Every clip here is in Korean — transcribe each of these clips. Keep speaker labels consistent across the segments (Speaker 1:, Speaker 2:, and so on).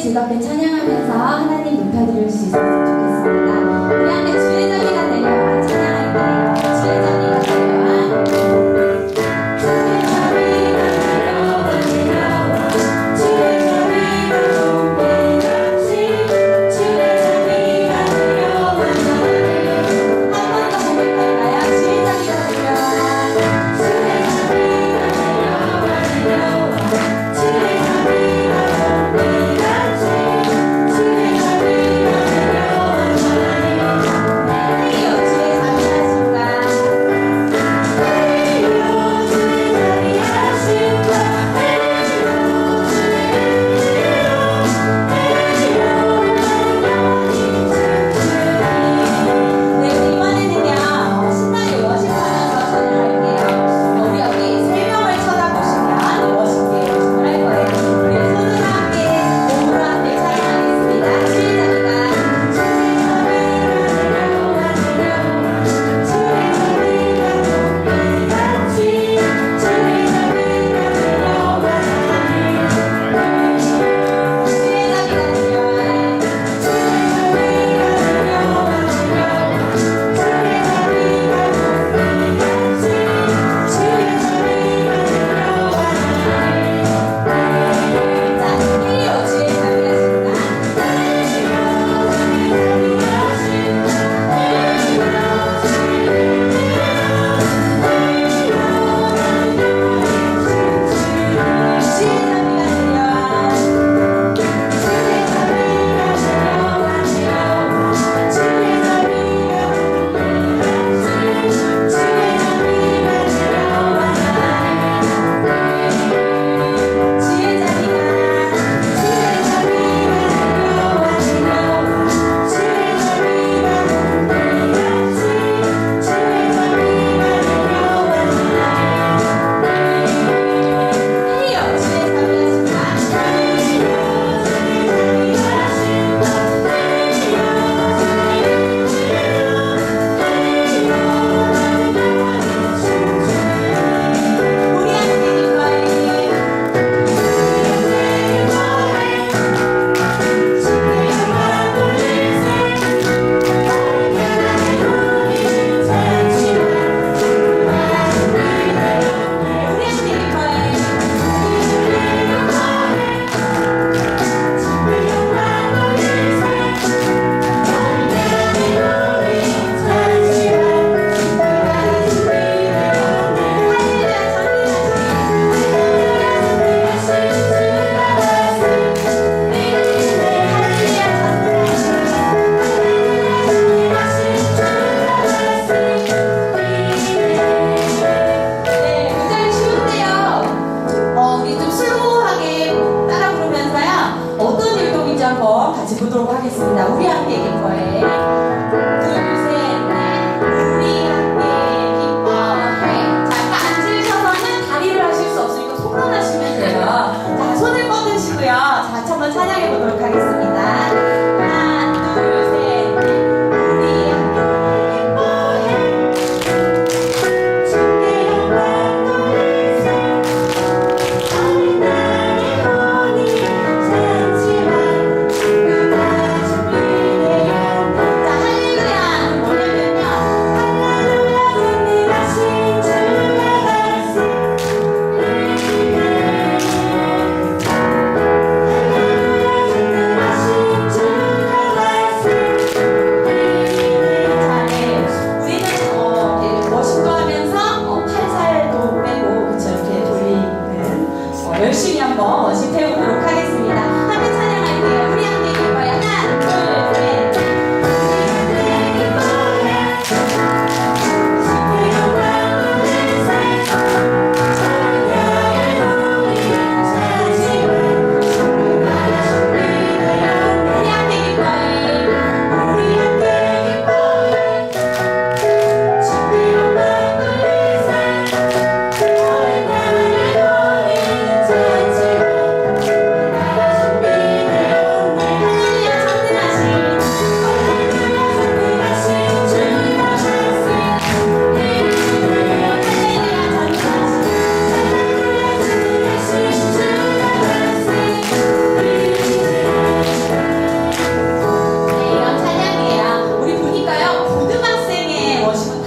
Speaker 1: 즐겁게 찬양하면서 하나님 높여드릴 수 있었으면 좋겠습니다. 우리 함께 주의 자비가 내려와 찬양할게요. 주의 자비가 내려와 주의 자비가 내려와 내려와 주의 자비가 봄비같이 주의 자비가 내려와 한 번 더 고백할까요? 주의 자비가 내려와 주의 자비가 내려와 내려와 주의 자비가 봄비같이 주의 자비가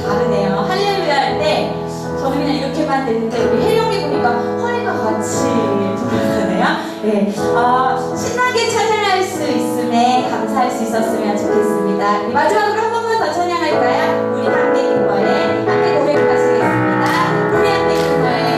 Speaker 1: 다르네요. 할렐루야 할 때 저는 그냥 이렇게만 됐는데 우리 혜령이 보니까 허리가 같이 부르잖아요. 네, 신나게 찬양할 수 있음에 감사할 수 있었으면 좋겠습니다. 마지막으로 한 번만 더 찬양할까요? 우리 함께 기뻐해 함께 고백하시겠습니다. 우리 함께 기뻐해.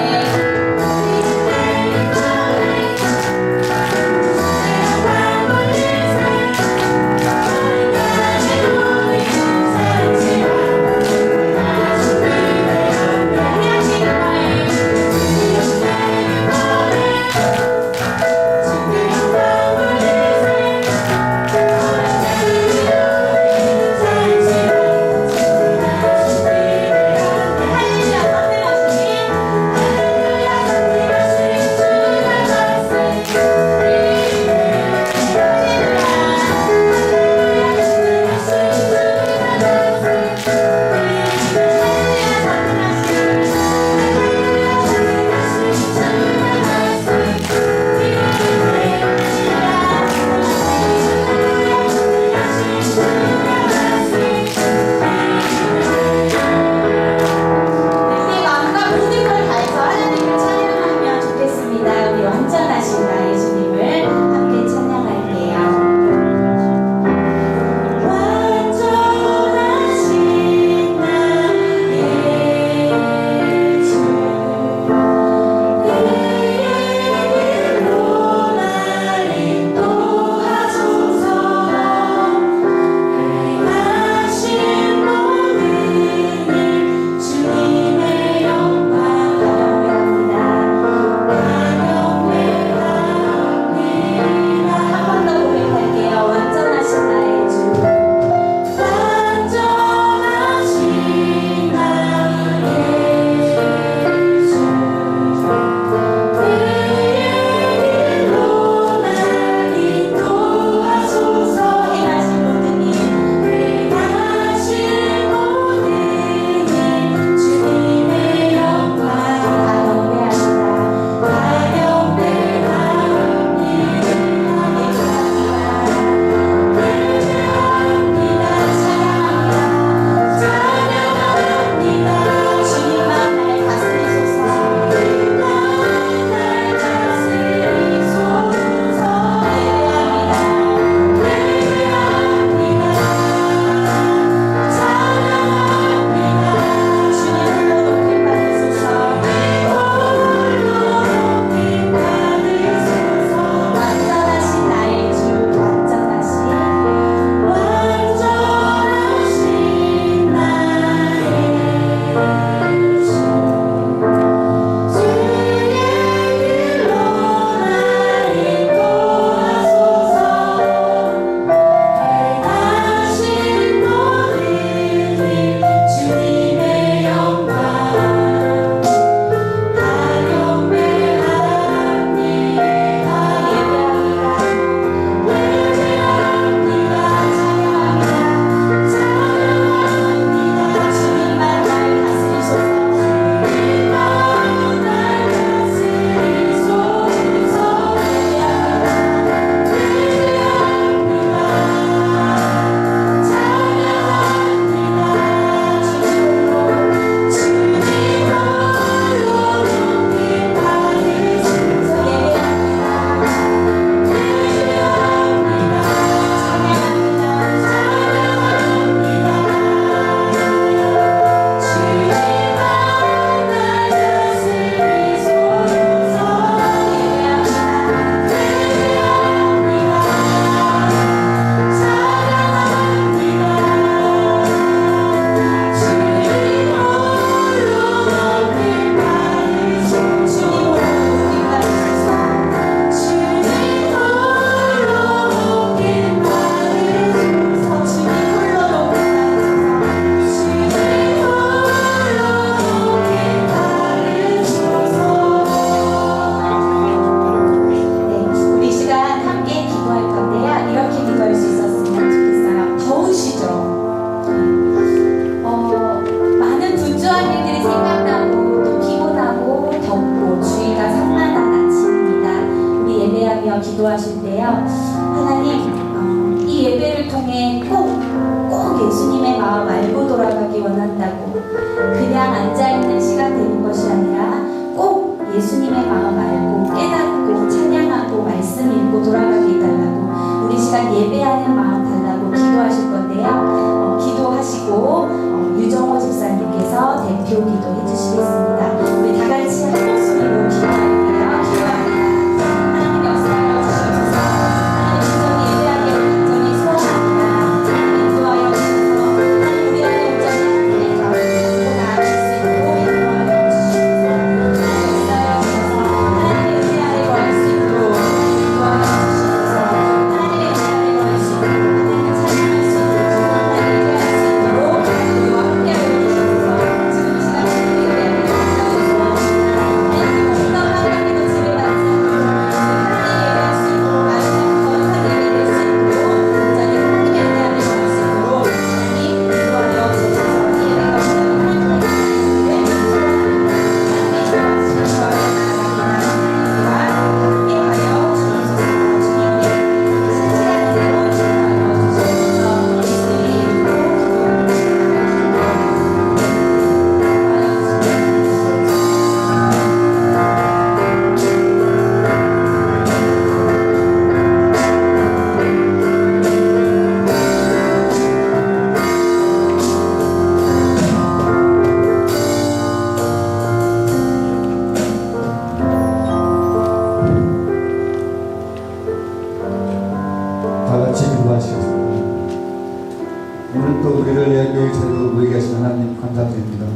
Speaker 1: 기도하실 때요, 하나님, 이 예배를 통해 꼭 예수님의 마음 알고 돌아가기 원한다고, 그냥 앉아있는 시간 되는 것이 아니라 꼭 예수님의 마음 알고 깨닫고 찬양하고 말씀 읽고 돌아가게 해달라고 우리 시간 예배하는 마음 달라고 기도하실 건데요. 기도하시고 유정호 집사님께서 대표 기도해 주시겠습니다. 우리 다 같이 한 목소리로 기도할게요. 기도합니다. 하나님의 역사를 주시옵소서. 하나님 온전히 예배하게 온전히 소원합니다. 하나님 인도하여 주셔서 하나님 우리 안에 온전히 하나님의 마음을 가지고 나아갈 수 있도록 인도하여 주시옵소서. 하나님 역사하여 주셔서 하나님의 은혜 아래 거할 수 있도록 인도하여 주시옵소서. 하나님의 은혜 아래 거할 수 있도록 하나님을 찬양할 수 있도록 하나님을 예배할 수 있도록 우리와 함께 하여 주시옵소서. 지금 이 시간 우리 예배하게 온전히 소원합니다. 하나님 어떤 하나님도 집에 가지 않고 하나님 예배할 수 있도록 마지막 거룩한 예배 될 수 있도록 온전히 하나님의 은혜 아래 거할 수 있도록 하나님 인도하여 주셔서 이 예배가 온전히 하나님의 은혜를 소원합니다. 하나님의 도와주시는 거를 나아갑니다. 함께 하여 주옵소서. 주님의 신실한 은혜로 인도하여 주옵소서. 예수님의 이름으로
Speaker 2: 다 같이 기도하시겠습니다. 오늘 또 우리를 예배의 자리로 모이게 하신 하나님 감사드립니다.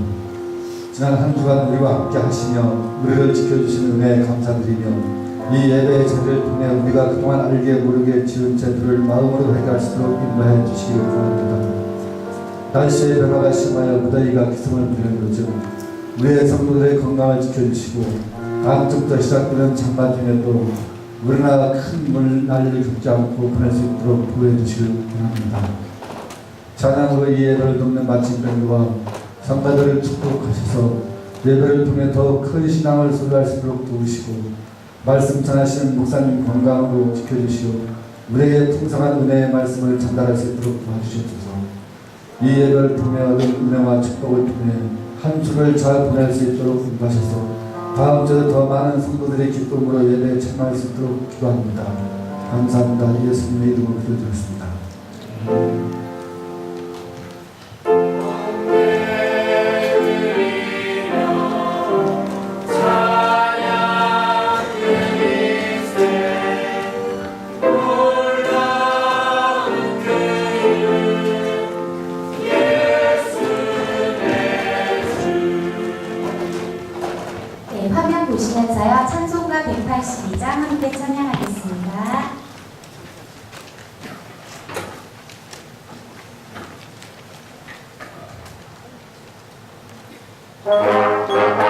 Speaker 2: 지난 한 주간 우리와 함께 하시며 우리를 지켜주신 은혜에 감사드리며 이 예배의 자리를 통해 우리가 그동안 알게 모르게 지은 죄들을 마음으로 회개할 수 있도록 인도해 주시기를 구합니다. 날씨의 변화가 심하여 무더위가 기승을 부리는 요즘 우리의 성도들의 건강을 지켜주시고 다음 주부터 시작되는 장마 중에도 우리나라 큰 물난리를 겪지 않고 보낼 수 있도록 도와해 주시길 원합니다. 찬양으로 이 예배를 돕는 마침병과 성가들을 축복하셔서 예배를 통해 더 큰 신앙을 소유할 수 있도록 도우시고 말씀 전하시는 목사님 건강으로 지켜주시오 우리에게 풍성한 은혜의 말씀을 전달할 수 있도록 도와주시옵소서. 이 예배를 통해 얻은 은혜와 축복을 통해 한 주를 잘 보낼 수 있도록 인도하셔서 다음 주에 더 많은 성도들의 기쁨으로 예배에 참여할 수 있도록 기도합니다. 감사합니다. 예수님의 이름으로 기도드렸습니다.
Speaker 1: 네, 화면 보시면서요. 찬송가 182장 함께 찬양하겠습니다. 주의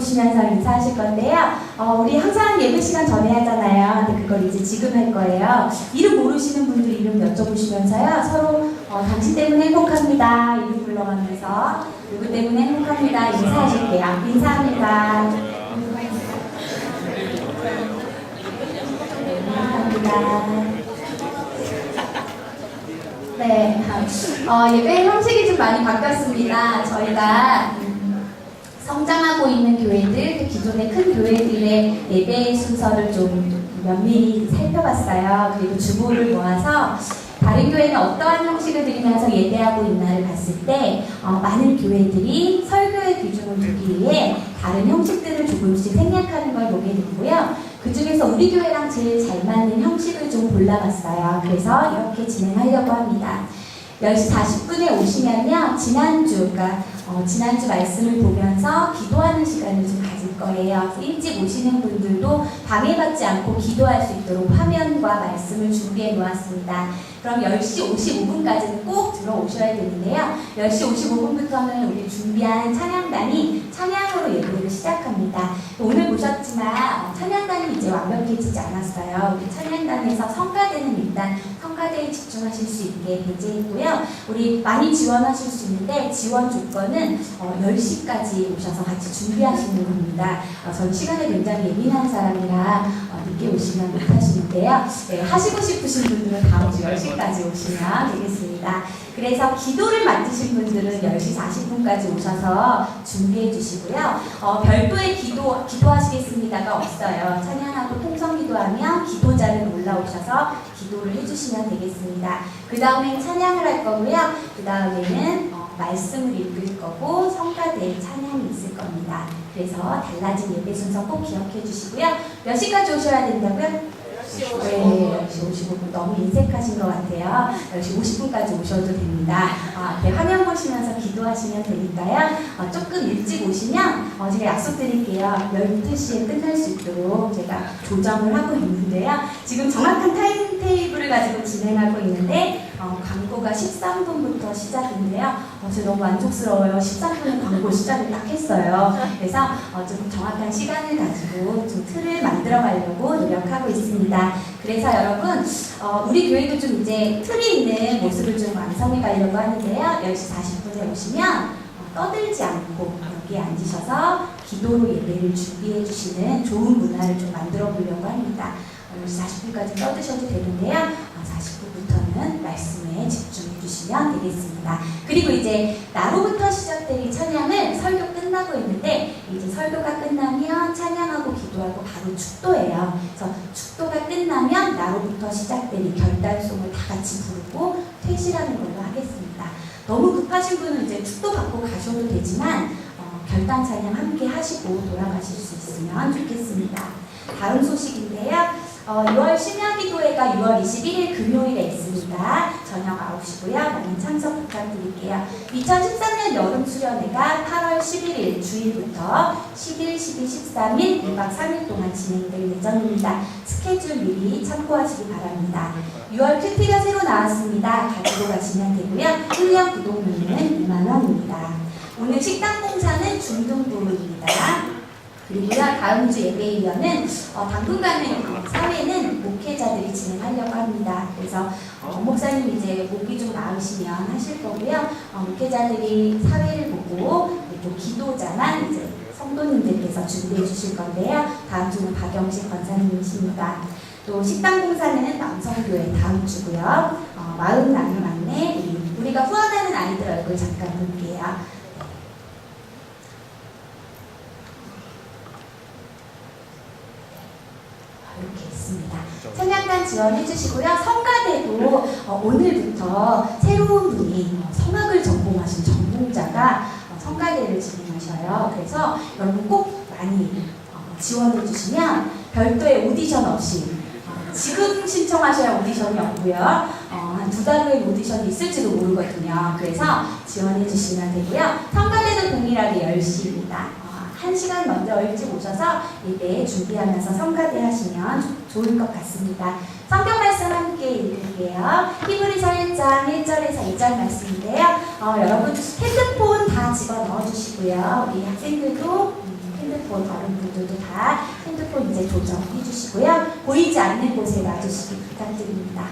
Speaker 1: 보시면서 인사하실 건데요. 우리 항상 예배 시간 전에 하잖아요. 근데 그걸 이제 지금 할 거예요. 이름 모르시는 분들 이름 여쭤보시면서요. 서로 당신 때문에 행복합니다. 이름 불러가면서 누구 때문에 행복합니다. 인사하실게요. 인사합니다. 감사합니다. 네, 예배 형식이 좀 많이 바뀌었습니다. 저희가 성장하고 있는 교회들, 또 기존의 큰 교회들의 예배 순서를 좀 면밀히 살펴봤어요. 그리고 주보를 모아서 다른 교회는 어떠한 형식을 들이면서 예배하고 있나를 봤을 때 많은 교회들이 설교의 비중을 두기 위해 다른 형식들을 조금씩 생략하는 걸 보게 됐고요. 그 중에서 우리 교회랑 제일 잘 맞는 형식을 좀 골라봤어요. 그래서 이렇게 진행하려고 합니다. 10시 40분에 오시면요. 지난주 말씀을 보면서 기도하는 시간을 좀 가질 거예요. 일찍 오시는 분들도 방해받지 않고 기도할 수 있도록 화면과 말씀을 준비해 놓았습니다. 그럼 10시 55분까지는 꼭 들어오셔야 되는데요. 10시 55분부터는 우리 준비한 찬양단이 찬양으로 예배를 시작합니다. 오늘 보셨지만 찬양단이 이제 완벽해지지 않았어요. 우리 찬양단에서 성가대는 일단 성가대에 집중하실 수 있게 배제했고요. 우리 많이 지원하실 수 있는데 지원 조건은 10시까지 오셔서 같이 준비하시는 겁니다. 전 시간에 굉장히 예민한 사람이라 늦게 오시면 못하시는데요. 네, 하시고 싶으신 분들은 다음 주 10시까지 오시면 되겠습니다. 그래서 기도를 맡으신 분들은 10시 40분까지 오셔서 준비해 주시고요. 별도의 기도하시겠습니다가 없어요. 찬양하고 통성 기도하면 기도자는 올라오셔서 기도를 해주시면 되겠습니다. 그 다음에 찬양을 할 거고요. 그 다음에는 말씀을 읽을 거고 성가대 찬양이 있을 겁니다. 그래서 달라진 예배 순서 꼭 기억해 주시고요. 몇 시까지 오셔야 된다고요? 네, 10시 55분 너무 인색하신 것 같아요. 10시 50분까지 오셔도 됩니다. 네, 화면 보시면서 기도하시면 되니까요. 조금 일찍 오시면 제가 약속드릴게요. 12시에 끝날 수 있도록 제가 조정을 하고 있는데요. 지금 정확한 타임 테이블을 가지고 진행하고 있는데 광고가 13분부터 시작인데요. 제가 너무 만족스러워요. 13분에 광고 시작을 딱 했어요. 그래서 좀 정확한 시간을 가지고 좀 틀을 만들어 가려고 노력하고 있습니다. 그래서 여러분 우리 교회도 좀 이제 틀이 있는 모습을 좀 완성해 가려고 하는데요. 10시 40분에 오시면 떠들지 않고 여기에 앉으셔서 기도로 예배를 준비해 주시는 좋은 문화를 좀 만들어 보려고 합니다. 10시 40분까지 떠드셔도 되는데요. 40분부터는 말씀에 집중해 주시면 되겠습니다. 그리고 이제 나로부터 시작될 이 찬양은 설교 끝나고 있는데 이제 설교가 끝나면 찬양하고 기도하고 바로 축도예요. 그래서 축도가 끝나면 나로부터 시작될 이 결단송을 다 같이 부르고 퇴실하는 걸로 하겠습니다. 너무 급하신 분은 이제 축도 받고 가셔도 되지만 결단 찬양 함께 하시고 돌아가실 수 있으면 좋겠습니다. 다음 소식인데요. 6월 심야기도회가 6월 21일 금요일에 있습니다. 저녁 9시고요. 많은 참석 부탁드릴게요. 2013년 여름수련회가 8월 11일 주일부터 10일, 12, 13일 2박 3일 동안 진행될 예정입니다. 스케줄 미리 참고하시기 바랍니다. 6월 큐티가 새로 나왔습니다. 가지고 가시면 되고요. 1년 구독료는 2만원입니다. 오늘 식당공사는 중등부입니다. 그리고요, 다음 주 예배이면은 당분간은 사회는 목회자들이 진행하려고 합니다. 그래서 목사님 이제 목이 좀 나으시면 하실 거고요. 목회자들이 사회를 보고 또 기도자만 이제 성도님들께서 준비해 주실 건데요. 다음 주는 박영식 권사님이십니다. 또 식당공사는 남성교회 다음 주고요. 마음 나눔 안내 우리가 후원하는 아이들 얼굴 잠깐 볼게요. 이렇게 있습니다. 찬양단 지원해 주시고요. 성가대도 오늘부터 새로운 분이 성악을 전공하신 전공자가 성가대를 진행하셔요. 그래서 여러분 꼭 많이 지원해 주시면 별도의 오디션 없이 지금 신청하셔야 오디션이 없고요. 한 두 달 후에 오디션이 있을지도 모르거든요. 그래서 지원해 주시면 되고요. 성가대도 동일하게 10시입니다. 1시간 먼저 일찍 오셔서 예배 준비하면서 성가대 하시면 좋을 것 같습니다. 성경 말씀 함께 읽을게요. 히브리서 1장 1절에서 2절 말씀인데요. 여러분 핸드폰 다 집어 넣어주시고요. 우리 학생들도 핸드폰 다른 분들도 다 핸드폰 이제 조정해 주시고요. 보이지 않는 곳에 놔주시기 부탁드립니다.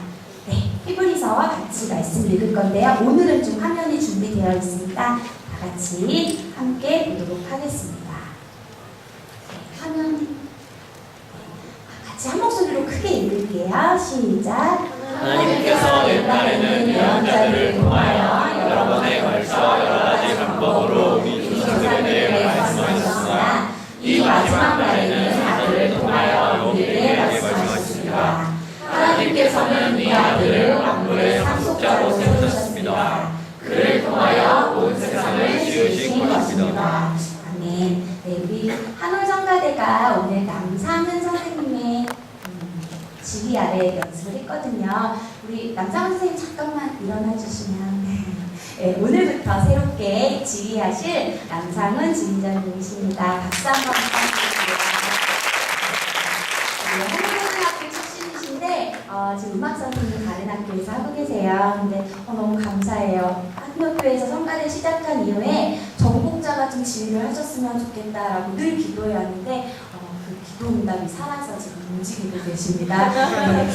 Speaker 1: 네, 피부리서 같이 말씀 읽을 건데요. 오늘은 좀 화면이 준비되어 있습니다. 다 같이 함께 보도록 하겠습니다. 네, 화면 같이 한 목소리로 크게 읽을게요. 시작.
Speaker 3: 하나님께서 옛날에는 예언자들을 통하여 여러 번에 걸쳐 여러 가지 방법으로 우리 조상들에 대해 말씀하셨으나 이 마지막 날에는 아들을 통하여 우리에게 말씀하셨습니다. 하나님께서는 이 아들을 만물의 상속자로 세우셨습니다. 그를 통하여 온 세상을 지으신 것입니다.
Speaker 1: 아멘. 네, 우리 한올성가대가 오늘 남상은 선생님의 지휘 아래 연습을 했거든요. 우리 남상은 선생님 잠깐만 일어나 주시면 네, 오늘부터 새롭게 지휘하실 남상은 지휘자님이십니다. 박수 한번 부탁드립니다. 네, 한올고등학교 출신이신데 지금 음악 선생님 다른 학교에서 하고 계세요. 근데 너무 감사해요. 한국교에서 성가대 시작한 이후에 전공자가 좀 지휘를 하셨으면 좋겠다라고 늘 기도해왔는데 그 기도응답이 살아서 지금 움직이고 계십니다. 네.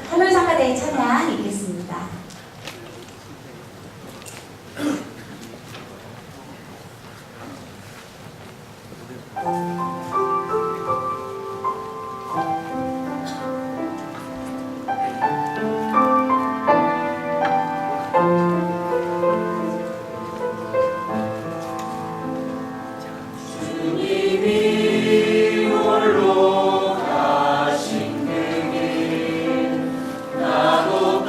Speaker 1: 한올성가대의 찬양 읽겠습니다.
Speaker 3: 나도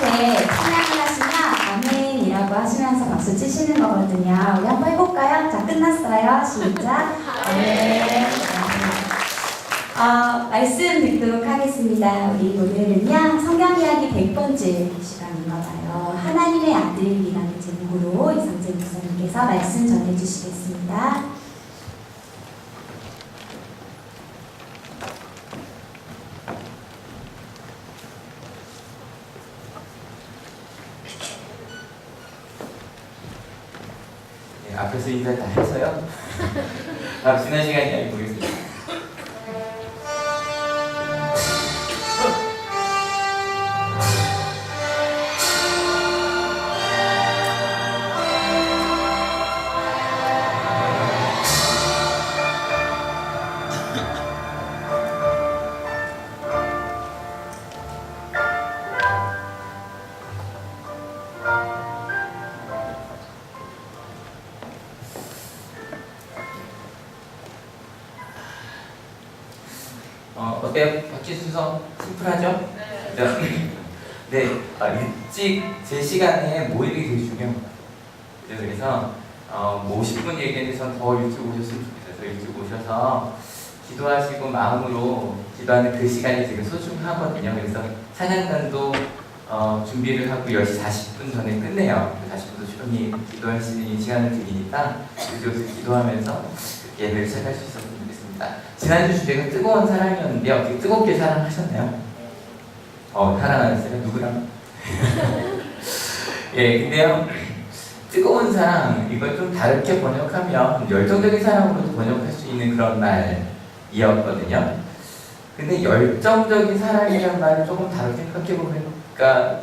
Speaker 1: 이렇게 찬양을 하시면 아멘이라고 하시면서 박수 치시는 거거든요. 우리 한번 해볼까요? 자, 끝났어요. 시작. 아멘. 말씀 듣도록 하겠습니다. 우리 오늘은요, 성경 이야기 100번째 시간인가 봐요. 하나님의 아들이라는 제목으로 이상재 목사님께서 말씀 전해주시겠습니다.
Speaker 3: 네, 앞에서 인사 다 해서요. 지난 시간이 아니고 모르겠습니다. 어때요? 박쥐 순서 심플하죠? 네. 네, 일찍 제 시간에 모이는 게 되게 중요합니다. 그래서 50분 얘기했는데 전 더 일찍 오셨으면 좋겠어요. 더 일찍 오셔서 기도하시고 마음으로 기도하는 그 시간이 되게 소중하거든요. 그래서 찬양단도 준비를 하고 10시 40분 전에 끝내요. 40분도 조용히 기도할 수 있는 시간을 드리니까 그쪽에서 기도하면서 예배를 시작할 수 있었으면 좋겠습니다. 지난주 주제가 뜨거운 사랑이었는데 어떻게 뜨겁게 사랑하셨나요? 사랑하셨어요? 누구랑? 예, 근데요, 뜨거운 사랑, 이걸 좀 다르게 번역하면 열정적인 사랑으로도 번역할 수 있는 그런 말이었거든요. 근데 열정적인 사랑이라는 말을 조금 다르게 생각해보니까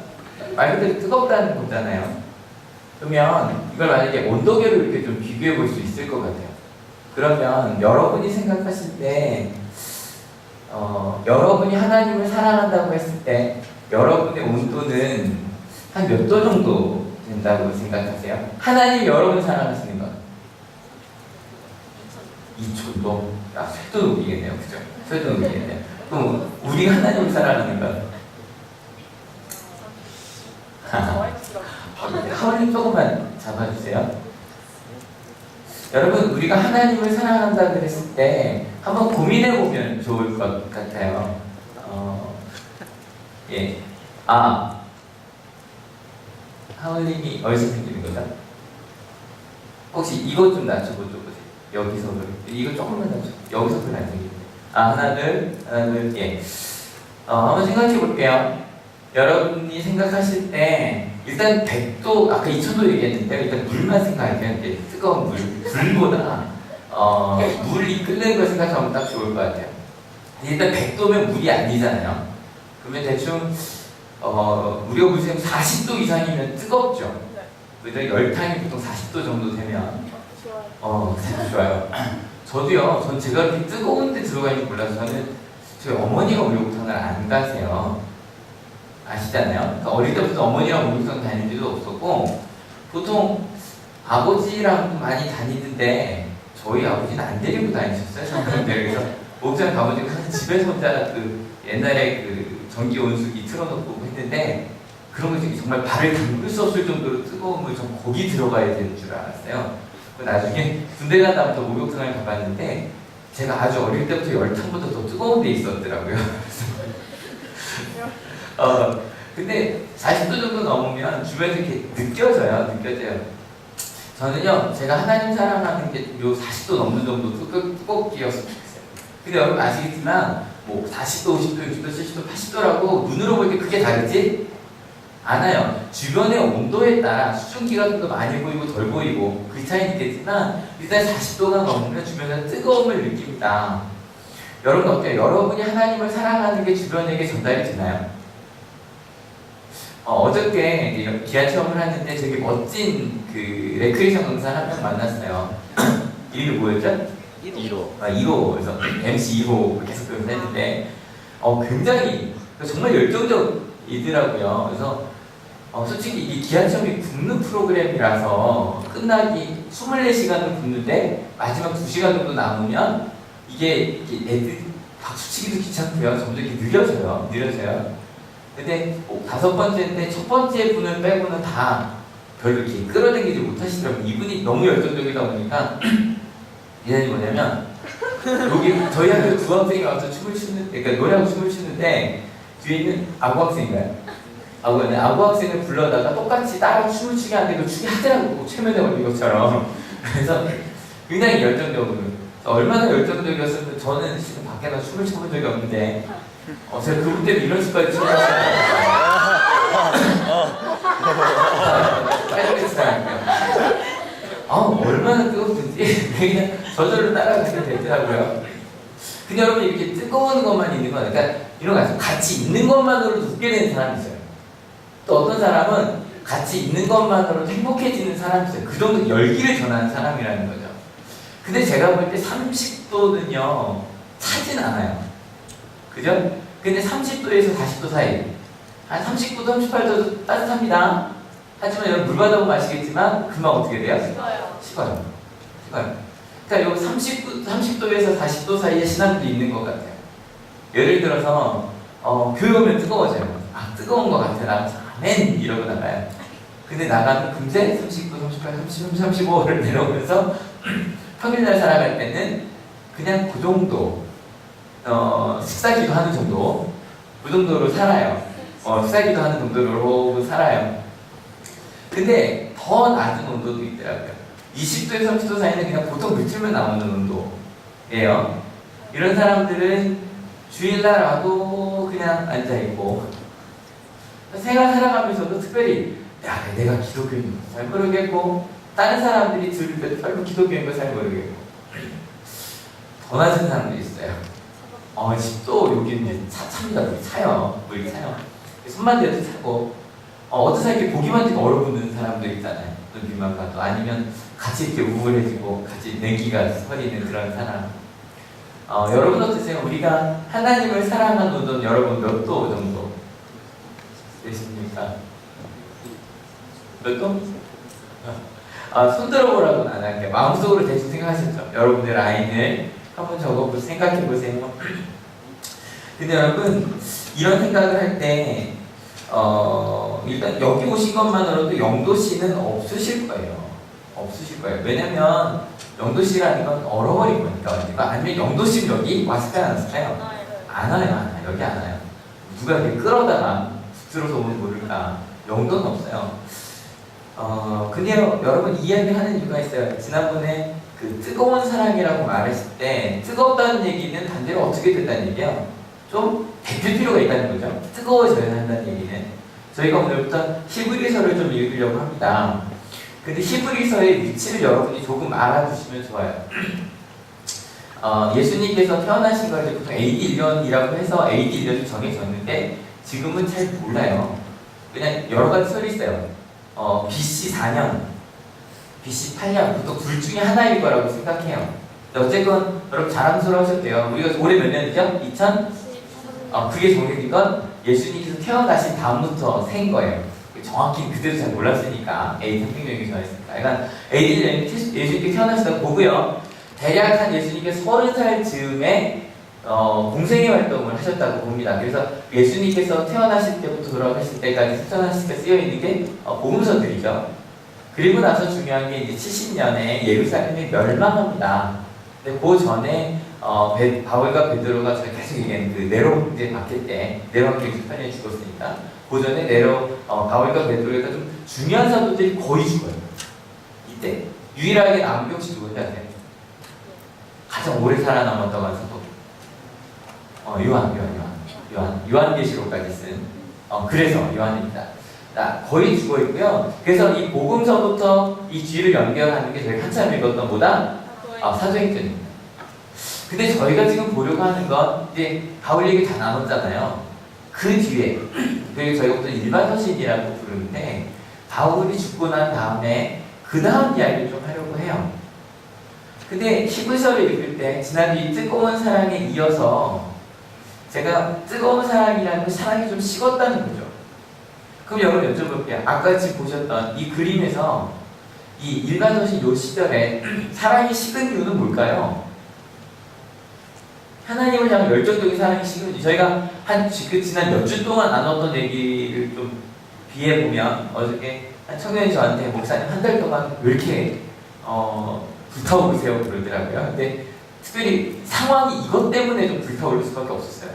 Speaker 3: 말 그대로 뜨겁다는 거잖아요. 그러면 이걸 만약에 온도계로 이렇게 좀 비교해 볼 수 있을 것 같아요. 그러면 여러분이 생각하실 때 여러분이 하나님을 사랑한다고 했을 때 여러분의 온도는 한 몇 도 정도 된다고 생각하세요? 하나님 여러분 사랑하시는 것 2초도? 쇄도 녹이겠네요. 그죠? 쇄도 녹이겠네요. 그럼 우리가 하나님을 사랑하는 것 하원님 조금만 잡아주세요. 여러분, 우리가 하나님을 사랑한다 그랬을 때 한번 고민해보면 좋을 것 같아요. 예. 하울님이 어디서 생기는 거죠? 혹시 이것 좀 낮춰보죠. 여기서 이거 조금만 낮춰. 여기서 그래 안 생기네. 하나 둘, 예. 한번 생각해 볼게요. 여러분이 생각하실 때 일단 100도, 아까 2000도 얘기했는데 일단 물만 생각하면 뜨거운 불보다 물이 끓는 걸 생각하면 딱 좋을 것 같아요. 일단 100도면 물이 아니잖아요. 그러면 대충 우리가 보시면 40도 이상이면 뜨겁죠. 그래서 열탕이 보통 40도 정도 되면 좋아요. 저도요. 전 제가 이렇게 뜨거운 데 들어가 있는 몰라서 저는 저희 어머니가 목욕탕을 안 가세요. 아시잖아요. 그러니까 어릴 때부터 어머니랑 목욕탕 다닌 적도 없었고 보통 아버지랑 많이 다니는데 저희 아버지는 안 데리고 다니셨어요. 그래서 목욕탕 가보니까 집에서 혼자 옛날에 전기 온수기 틀어놓고 했는데 그런 거 정말 발을 담글 수 없을 정도로 뜨거운 물 전 거기 들어가야 되는 줄 알았어요. 나중에 군대 갔다부터 목욕탕을 가봤는데 제가 아주 어릴 때부터 열탕보다 더 뜨거운 데 있었더라고요. 근데 40도 정도 넘으면 주변에서 이렇게 느껴져요. 저는요, 제가 하나님 사랑하는 게 요 40도 넘는 정도 뜨겁기였으면 좋겠어요. 근데 여러분 아시겠지만, 40도, 50도, 60도, 70도, 80도라고 눈으로 볼 때 그게 다르지? 않아요. 주변의 온도에 따라 수증기가 좀 더 많이 보이고 덜 보이고 그 차이는 있겠지만, 일단 40도가 넘으면 주변에서 뜨거움을 느낍니다. 여러분 어때요? 여러분이 하나님을 사랑하는 게 주변에게 전달이 되나요? 어저께 기아 체험을 하는데 되게 멋진 레크레이션 강사 한 명 만났어요. 이름이 뭐였죠? 1호. 1호. 그래서 MC 2호 계속 했는데 굉장히 정말 열정적이더라고요. 그래서 솔직히 이게 기아 체험이 굽는 프로그램이라서 끝나기 24시간을 굽는데 마지막 2시간 정도 남으면 이게 애들 박수 치기도 귀찮고요. 점점 이렇게 느려져요. 근데 5번째인데 첫 번째 분을 빼고는 다 별로 이렇게 끌어당기지 못하시더라고요. 이분이 너무 열정적이다 보니까 이게 뭐냐면 여기 저희 학교 두 학생이 와서 춤을 추는, 그러니까 노래하고 춤을 추는데 뒤에 있는 아구 학생인가요? 아구 학생을 불러다가 똑같이 따라 춤을 추게 하는데 그 추게 하더라고, 최면에 걸린 것처럼. 그래서 굉장히 열정적으로. 얼마나 열정적이었으면 저는 지금 밖에 나가 춤을 춰본 적이 없는데 제가 그분 때문에 이런 수까지 춰봤어요. 빨리 사랑할게요. 얼마나 뜨겁든지 그냥 저절로 따라가게 되더라고요. 근데 여러분 이렇게 뜨거운 것만 있는 건, 그러니까 이런 거 아세요? 같이 있는 것만으로도 웃게 되는 사람이 있어요. 또 어떤 사람은 같이 있는 것만으로도 행복해지는 사람이 있어요. 그 정도 열기를 전하는 사람이라는 거죠. 근데 제가 볼 때 30도는요 차진 않아요. 그죠? 근데 30도에서 40도 사이, 한 39도, 38도도 따뜻합니다. 하지만 여러분 물 받아보면 아시겠지만 금방 어떻게 돼요? 식어요. 그러니까 요 30도에서 40도 사이에 신앙도 있는 것 같아요. 예를 들어서 교회 오면 뜨거워져요. 뜨거운 것 같아. 나가서 아멘 이러고 나가요. 근데 나가면 금세 39, 38, 35를 내려오면서 평일날 살아갈 때는 그냥 그 정도, 식사기도 하는 정도, 그 정도로 살아요. 식사기도 하는 정도로 살아요. 근데 더 낮은 온도도 있더라고요. 20도에서 30도 사이는 그냥 보통 며칠만 나오는 온도예요. 이런 사람들은 주일날 와도 그냥 앉아있고, 생활 살아가면서도 특별히 내가 기독교인 거 잘 모르겠고, 다른 사람들이 들을 때도 별로 기독교인 거 잘 모르겠고, 더 낮은 사람들이 있어요. 집도 여기 이제 찹니다. 물이 차요. 손만 대도 차고, 어떤 사람 이렇게 보기만 해도 얼어붙는 사람들 있잖아요. 눈빛만 봐도. 아니면 같이 이렇게 우울해지고 같이 냉기가 서리는 그런 사람. 여러분 어떠세요? 우리가 하나님을 사랑하는 돈 여러분 몇 도 정도 되십니까? 몇 도? 손 들어보라고는 안 할게요. 마음속으로 대충 생각하셨죠? 여러분들 라인을 한번 적어보고 생각해보세요. 근데 여러분 이런 생각을 할 때 일단 여기 오신 것만으로도 영도씨는 없으실 거예요. 왜냐면 영도씨라는 건 얼어버린 거니까. 아니면 영도씨는 여기 왔을까요? 안 왔을까요? 안 와요. 여기 안 와요. 누가 이렇게 끌어다가 붙들어서 오면 모를까. 영도는 없어요. 근데요, 여러분 이야기하는 이유가 있어요. 지난번에 그 뜨거운 사랑이라고 말했을 때 뜨겁다는 얘기는 반대로 어떻게 된다는 얘기예요? 좀 데필 필요가 있다는 거죠. 뜨거워져야 한다는 얘기는. 저희가 오늘부터 히브리서를 좀 읽으려고 합니다. 근데 히브리서의 위치를 여러분이 조금 알아두시면 좋아요. 예수님께서 태어나신 걸 보통 AD 1년이라고 해서 AD 1년이 정해졌는데 지금은 잘 몰라요. 그냥 여러 가지 설이 있어요. BC 4년, BC 8년, 보통 둘 중에 하나일 거라고 생각해요. 어쨌건 여러분 자랑스러우셨대요. 우리가 올해 몇 년이죠? 2000? 그게 정해진 건 예수님께서 태어나신 다음부터 생 거예요. 정확히 그때도 잘 몰랐으니까 AD 300년이 전했으니까. 그러니까 AD 예수님께서 태어나시다고 보고요. 대략 한 예수님께서 30살 즈음에 공생애 활동을 하셨다고 봅니다. 그래서 예수님께서 태어나실 때부터 돌아가실 때까지 태어나실 때 쓰여 있는 게 복음서들이죠. 그리고 나서 중요한 게 이제 70년에 예루살렘이 멸망합니다. 근데 그 전에 바울과 베드로가 저희 계속 얘기하는 그 네로 이제 바뀔 때 네로 학교 68년에 죽었으니까 그 전에 바울과 베드로가 좀 중요한 사도들이 거의 죽어요. 이때 유일하게 남은 게 혹시 누군지 아세요? 가장 오래 살아남았다고 하는 사도. 요한계시록까지 쓴. 그래서 요한입니다. 거의 죽어 있고요. 그래서 이 복음서부터 이 뒤를 연결하는 게 저희 한참 읽었던 보다 사도행전입니다. 근데 저희가 지금 보려고 하는 건 이제 바울 얘기 다 나눴잖아요. 그 뒤에 그리고 저희가 보통 일반 서신이라고 부르는데 바울이 죽고 난 다음에 그 다음 이야기를 좀 하려고 해요. 근데 히브리서를 읽을 때 지난주 이 뜨거운 사랑에 이어서 제가 뜨거운 사랑이라는 건 사랑이 좀 식었다는 거죠. 그럼 여러분 여쭤볼게요. 아까 지금 보셨던 이 그림에서 이 일반 서신 요 시절에 사랑이 식은 이유는 뭘까요? 하나님을 향한 열정적인 사랑이 식은지 저희가 지난 몇 주 동안 나눴던 얘기를 좀 비해 보면 어저께 한 청년이 저한테 목사님 한 달 동안 왜 이렇게 불타오르세요 그러더라고요. 근데 특별히 상황이 이것 때문에 좀 불타오를 수밖에 없었어요.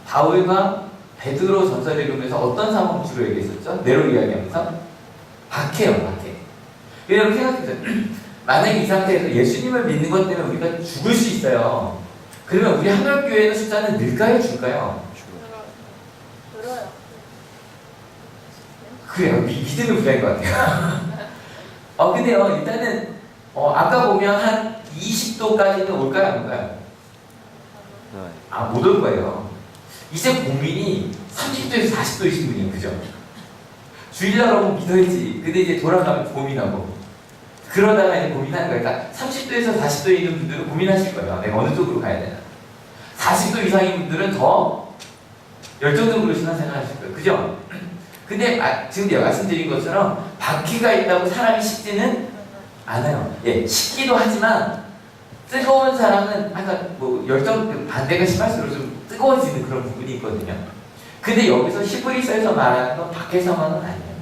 Speaker 3: 바울과 베드로 전설을 읽으면서 어떤 상황을 주로 얘기했었죠? 네로 이야기하면서 박해요, 박해. 여러분 생각해보세요. 만약에 이 상태에서 예수님을 믿는 것 때문에 우리가 죽을 수 있어요. 그러면 우리 한국교회의 숫자는 늘까요, 줄까요?
Speaker 1: 들어요.
Speaker 3: 그래요. 믿음의 부자인 것 같아요. 근데요, 일단은, 아까 보면 한 20도까지는 올까요, 안 올까요? 못 올 거예요. 이제 고민이 30도에서 40도이신 분이에요, 그죠? 주일날하고 믿어야지. 근데 이제 돌아가면 고민하고. 그러다가 이제 고민하는 거예요. 그러니까 30도에서 40도에 있는 분들은 고민하실 거예요. 내가 어느 쪽으로 가야 되나. 40도 이상인 분들은 더 열정적으로 신앙생활 하실 거예요. 그죠? 근데 지금 제가 말씀드린 것처럼 바퀴가 있다고 사람이 식지는 않아요. 예, 식기도 하지만 뜨거운 사람은 약간 뭐 열정 반대가 심할수록 좀 뜨거워지는 그런 부분이 있거든요. 근데 여기서 히브리서에서 말하는 건 밖의 상황은 아니에요.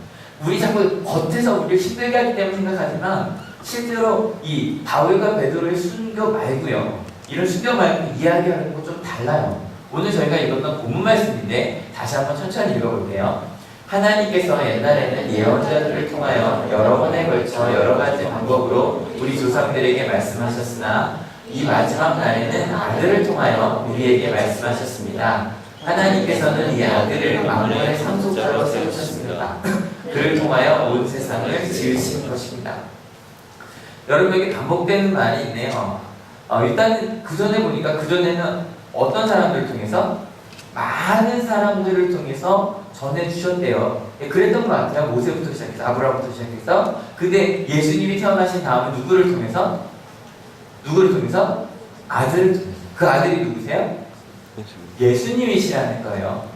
Speaker 3: 우리 자꾸 겉에서 우리를 힘들게 하기 때문에 생각하지만 실제로 이 바울과 베드로의 순교 말고요. 이런 순교 말고 이야기하는 거 좀 달라요. 오늘 저희가 읽었던 본문 말씀인데 다시 한번 천천히 읽어볼게요. 하나님께서 옛날에는 예언자들을 통하여 여러 번에 걸쳐 여러 가지 방법으로 우리 조상들에게 말씀하셨으나 이 마지막 날에는 아들을 통하여 우리에게 말씀하셨습니다. 하나님께서는 이 아들을 만물의 상속자로 세우셨습니다. 그를 통하여 온 세상을 지으신 것입니다. 여러분에게 반복되는 말이 있네요. 일단은 그 전에 보니까 그 전에는 어떤 사람들을 통해서 많은 사람들을 통해서 전해주셨대요. 그랬던 것 같아요. 모세부터 시작해서 아브라함부터 시작해서. 근데 예수님이 태어나신 다음은 누구를 통해서? 누구를 통해서? 아들을 통해서. 그 아들이 누구세요? 예수님이시라는 거예요.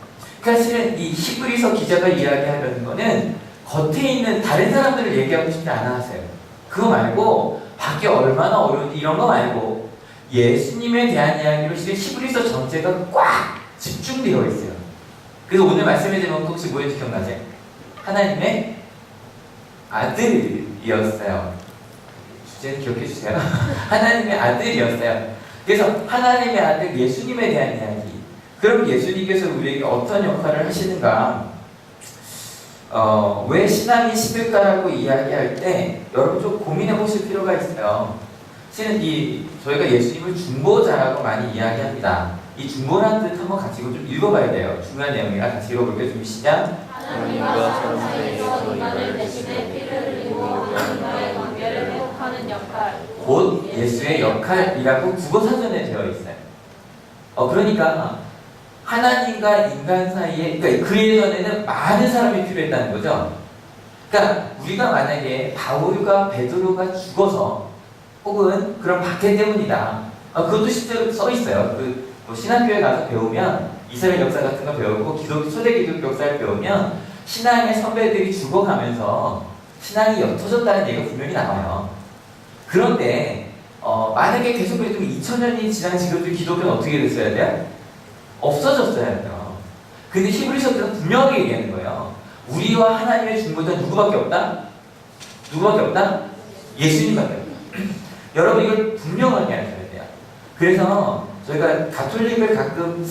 Speaker 3: 그러니까 사실은 이 히브리서 기자가 이야기하려는 거는 겉에 있는 다른 사람들을 얘기하고 싶지 않아 하세요. 그거 말고 밖에 얼마나 어려운지 이런 거 말고 예수님에 대한 이야기로 실은 히브리서 전체가 꽉 집중되어 있어요. 그래서 오늘 말씀의 제목은 혹시 뭐였지 기억나세요? 하나님의 아들이었어요. 주제는 기억해 주세요. 하나님의 아들이었어요. 그래서 하나님의 아들 예수님에 대한 이야기. 그럼 예수님께서 우리에게 어떤 역할을 하시는가? 왜 신앙이 식을까라고 이야기할 때 여러분 좀 고민해 보실 필요가 있어요. 실은 저희가 예수님을 중보자라고 많이 이야기합니다. 이 중보라는 뜻 한번 같이 이거 좀 읽어봐야 돼요. 중요한 내용이라 같이 읽어볼게요. 준비 시작.
Speaker 4: 하나님과 사람 사이에서 인간을 대신해 피를 흘리고 하나님과의 관계를 회복하는 역할,
Speaker 3: 곧 예수의 역할이라고 국어사전에 되어 있어요. 그러니까 하나님과 인간 사이에, 그러니까 그 예전에는 많은 사람이 필요했다는 거죠. 그러니까 우리가 만약에 바울과 베드로가 죽어서 혹은 그런 박해 때문이다. 그것도 실제로 써 있어요. 뭐 신학교에 가서 배우면 이스라엘 역사 같은 거 배우고 초대 기독교 역사를 배우면 신앙의 선배들이 죽어가면서 신앙이 옅어졌다는 얘기가 분명히 나와요. 그런데 만약에 계속 그랬으면 2000년이 지난 지금도 기독교는 어떻게 됐어야 돼요? 없어졌어야 돼요. 근데 히브리서들은 분명하게 얘기하는 거예요. 우리와 하나님의 중보자 누구밖에 없다? 누구밖에 없다? 예수님밖에 없다. 여러분 이걸 분명하게 하셔야 돼요. 그래서 저희가 가톨릭을 가끔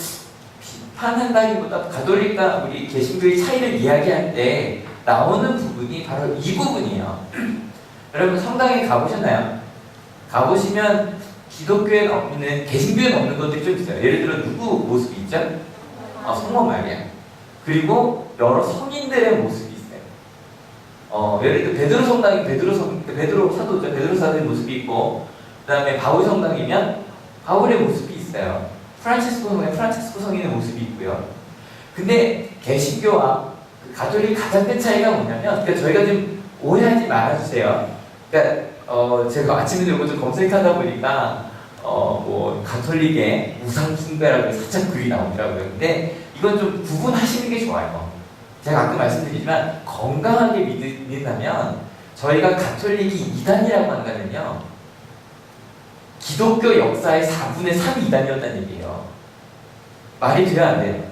Speaker 3: 비판한다기보다 가톨릭과 우리 개신교의 차이를 이야기할 때 나오는 부분이 바로 이 부분이에요. 여러분 성당에 가보셨나요? 가보시면 기독교에 없는, 개신교에 없는 것들이 좀 있어요. 예를 들어 누구 모습이 있죠? 성모 마리아. 그리고 여러 성인들의 모습이 있어요. 예를 들어 베드로 성당이 베드로 사도죠. 베드로 사도의 모습이 있고, 그 다음에 바울 성당이면 바울의 모습이 있어요. 프란치스코 성당에 프란치스코 성인의 모습이 있고요. 근데 개신교와 가톨릭 가장 큰 차이가 뭐냐면, 그러니까 저희가 좀 오해하지 말아주세요. 그러니까 제가 아침에 들고 좀 검색하다 보니까 뭐 가톨릭의 우상 숭배라고 살짝 글이 나오더라고요. 근데 이건 좀 구분하시는 게 좋아요. 제가 아까 말씀드리지만 건강하게 믿는다면 저희가 가톨릭이 이단이라고 한다면요, 기독교 역사의 4분의 3이 이단이었다는 얘기예요. 말이 돼요, 안 돼요?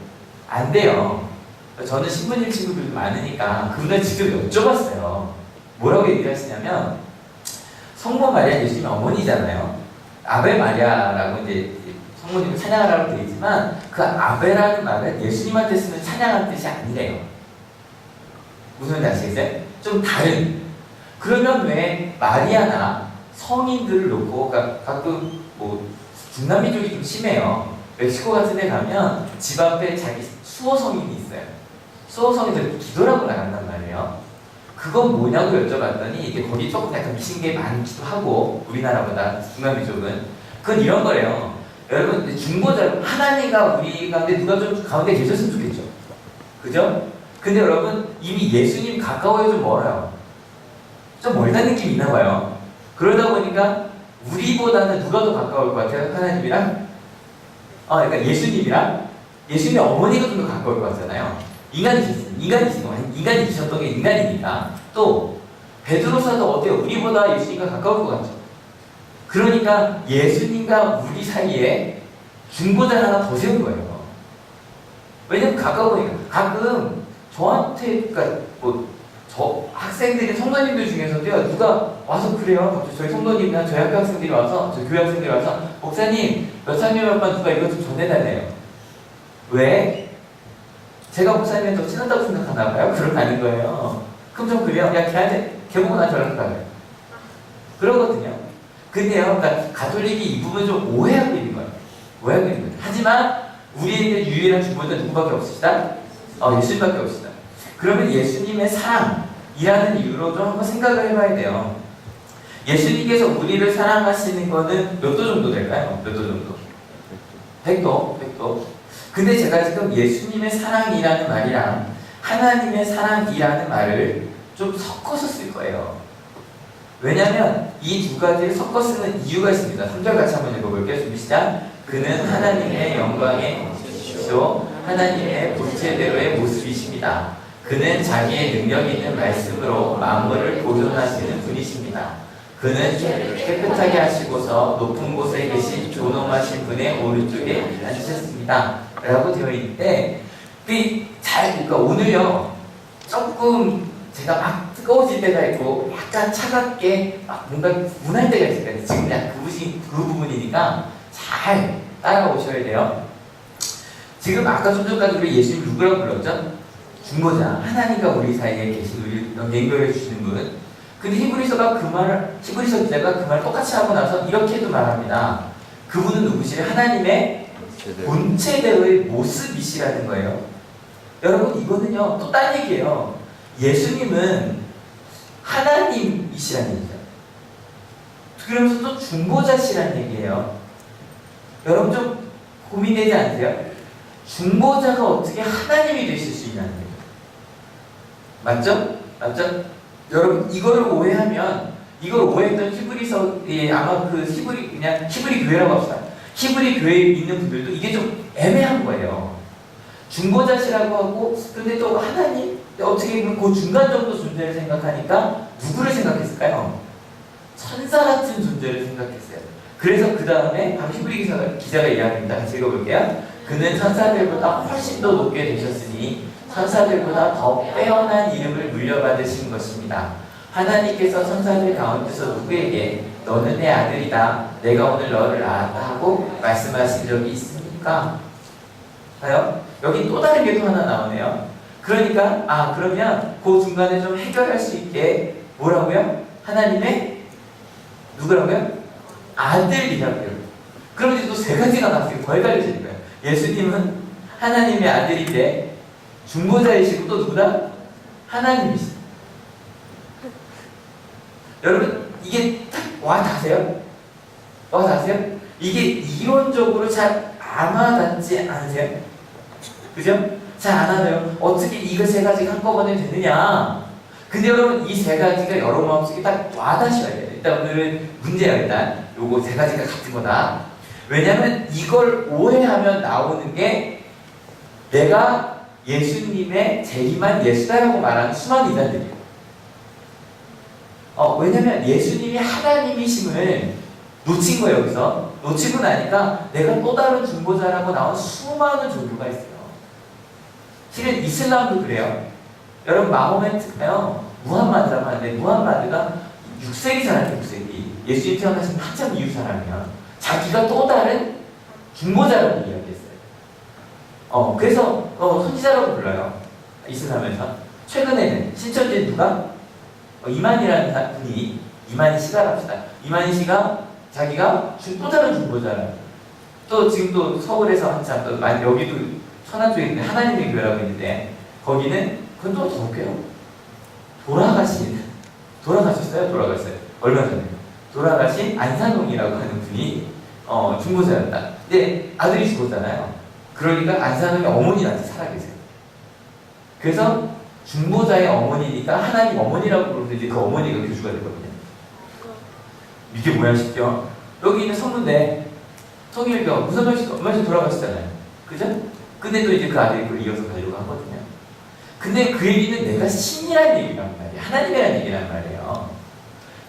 Speaker 3: 안 돼요. 저는 신부님 친구들도 많으니까 그분들 직접 여쭤봤어요. 뭐라고 얘기를 하시냐면 성모 마리아 예수님 어머니잖아요. 아베 마리아라고 이제 성모님을 찬양하라고 되어 있지만 그 아베라는 말은 예수님한테 쓰는 찬양하는 뜻이 아니래요. 무슨 말인지 아시겠어요? 좀 다른. 그러면 왜 마리아나 성인들을 놓고 가끔 뭐 중남미 쪽이 좀 심해요. 멕시코 같은 데 가면 집 앞에 자기 수호 성인이 있어요. 수호 성인들 기도라고 나간단 말이에요. 그건 뭐냐고 여쭤봤더니 이게 거기 조금 약간 미신 게 많기도 하고 우리나라보다 중남미 쪽은 그건 이런 거래요. 여러분 중보자 하나님과 우리 가운데 누가 좀 가운데 계셨으면 좋겠죠. 그죠? 근데 여러분 이미 예수님 가까워요 좀 멀어요. 좀 멀다는 느낌이 있나 봐요. 그러다 보니까 우리보다는 누가 더 가까울 것 같아요? 하나님이랑? 그러니까 예수님이랑 예수님의 어머니가 좀 더 가까울 것 같잖아요. 인간이셨던 게 인간이니까. 또 베드로사도 어때요? 우리보다 예수님과 가까울 것 같죠. 그러니까 예수님과 우리 사이에 중보자 하나 더 세운 거예요. 왜냐면 가까우니까. 가끔 저한테 그러니까 저 학생들이 성도님들 중에서도요 누가 와서 그래요. 저희 성도님이나 저희 학교 학생들이 와서 저희 교회 학생들이 와서 목사님 몇 학년 몇 반 누가 이거 좀 전해달래요. 왜? 제가 목사님이 더 친하다고 생각하나 봐요. 그럼 가는 거예요. 그럼 좀 그래요. 야 걔한테 걔 보고 나 저랑 가요. 그러거든요. 근데요, 그러니까 가톨릭이 이 부분 좀 오해하고 있는 거예요. 오해하고 있는 거예요. 하지만 우리에게 유일한 중보자 누구밖에 없으시다? 예수님밖에 없으시다. 그러면 예수님의 사랑이라는 이유로 좀 한번 생각을 해봐야 돼요. 예수님께서 우리를 사랑하시는 거는 몇 도 정도 될까요? 몇 도 정도? 100도? 100도? 근데 제가 지금 예수님의 사랑이라는 말이랑 하나님의 사랑이라는 말을 좀 섞어서 쓸 거예요. 왜냐하면 이 두 가지를 섞어 쓰는 이유가 있습니다. 3절 같이 한번 읽어볼게요. 준비 시작. 그는 하나님의 영광의 모습이시오 하나님의 본체대로의 모습이십니다. 그는 자기의 능력 있는 말씀으로 만물을 보존하시는 분이십니다. 그는 깨끗하게 하시고서 높은 곳에 계신 존엄하신 분의 오른쪽에 앉으셨습니다. 라고 되어 있는데 그러니까 오늘요 조금 제가 막 뜨거워질 때가 있고 약간 차갑게 막 뭔가 분할 때가 있을 거예요. 지금 약간 그 부분이니까 잘 따라오셔야 돼요. 지금 아까 좀 전까지 우리 예수님 누구라고 불렀죠? 중보자, 하나님과 우리 사이에 계신 우리 연결해 주시는 분. 근데 히브리서 기자가 그 말 똑같이 하고 나서 이렇게도 말합니다. 그분은 누구시래? 하나님의 본체대로의 모습이시라는 거예요. 여러분 이거는요 또 딴 얘기예요. 예수님은 하나님이시라는 얘기죠. 그러면서 또 중보자시라는 얘기예요. 여러분 좀 고민되지 않으세요? 중보자가 어떻게 하나님이 되실 수 있냐는 거예요. 맞죠? 맞죠? 여러분 이거를 오해하면 이걸 오해했던 히브리서에 아마 그 히브리 교회라고 합시다. 히브리 교회에 있는 분들도 이게 좀 애매한 거예요. 중보자시라고 하고 근데 또 하나님 어떻게 보면 그 중간 정도 존재를 생각하니까 누구를 생각했을까요? 천사 같은 존재를 생각했어요. 그래서 그 다음에 바로 히브리 기자가 이야기합니다. 같이 읽어볼게요. 그는 천사들보다 훨씬 더 높게 되셨으니 천사들보다 더 빼어난 이름을 물려받으신 것입니다. 하나님께서 천사들 가운데서 누구에게 너는 내 아들이다 내가 오늘 너를 낳았다 하고 말씀하신 적이 있습니까? 봐요? 여기 또 다른 게 또 하나 나오네요. 그러니까 그러면 그 중간에 좀 해결할 수 있게 뭐라고요? 하나님의 누구라고요? 아들이라고요. 그럼 이제 또 세 가지가 나왔어요. 더 헷갈려지는 거예요. 예수님은 하나님의 아들인데 중보자이시고 또 누구다? 하나님이시다. 여러분 이게 딱 와닿으세요? 와닿으세요? 이게 이론적으로 잘 안 와닿지 않으세요? 그죠? 잘 안 와닿아요. 어떻게 이거 세 가지가 한꺼번에 되느냐? 근데 여러분 이 세 가지가 여러분 마음속에 딱 와닿으셔야 돼요. 일단 오늘은 문제야. 일단 요거 세 가지가 같은 거다. 왜냐면 이걸 오해하면 나오는 게 내가 예수님의 재림한 예수다라고 말하는 수많은 이단들이에요. 왜냐면 예수님이 하나님이심을 놓친 거예요. 여기서 놓치고 나니까 내가 또 다른 중보자라고 나온 수많은 종교가 있어요. 실은 이슬람도 그래요. 여러분 마호메트가요 무함마드라고 하는데 무함마드가 6세기 사람이에요. 6세기 예수님 태어나신 한참 이후 사람이야. 자기가 또 다른 중보자라고 이야기했어요. 그래서 선지자라고 불러요. 이슬람에서. 최근에는 신천지에 누가 이만희라는 분이 이만희 씨가 합시다. 이만희 씨가 자기가 또 다른 중보자라. 또 지금 또 서울에서 한참 또 여기도 천안 쪽에 있는 하나님의 교회라고 있는데 거기는 그건 또 더 웃겨요. 돌아가셨어요. 얼마 전에 돌아가신 안산홍이라고 하는 분이 중보자였다. 근데 아들이 죽었잖아요. 그러니까 안산홍의 어머니한테 살아계세요. 그래서 중보자의 어머니니까 하나님 어머니라고 부르는데 이제 그 어머니가 교주가 되거든요. 이게 뭐야 싶죠? 여기 있는 성문대 통일교 무선정 씨도 얼마 전에 돌아가셨잖아요. 그죠? 근데 또 이제 그 아들이 그걸 이어서 가려고 하거든요. 근데 그 얘기는 내가 신이라는 얘기란 말이에요. 하나님이라는 얘기란 말이에요.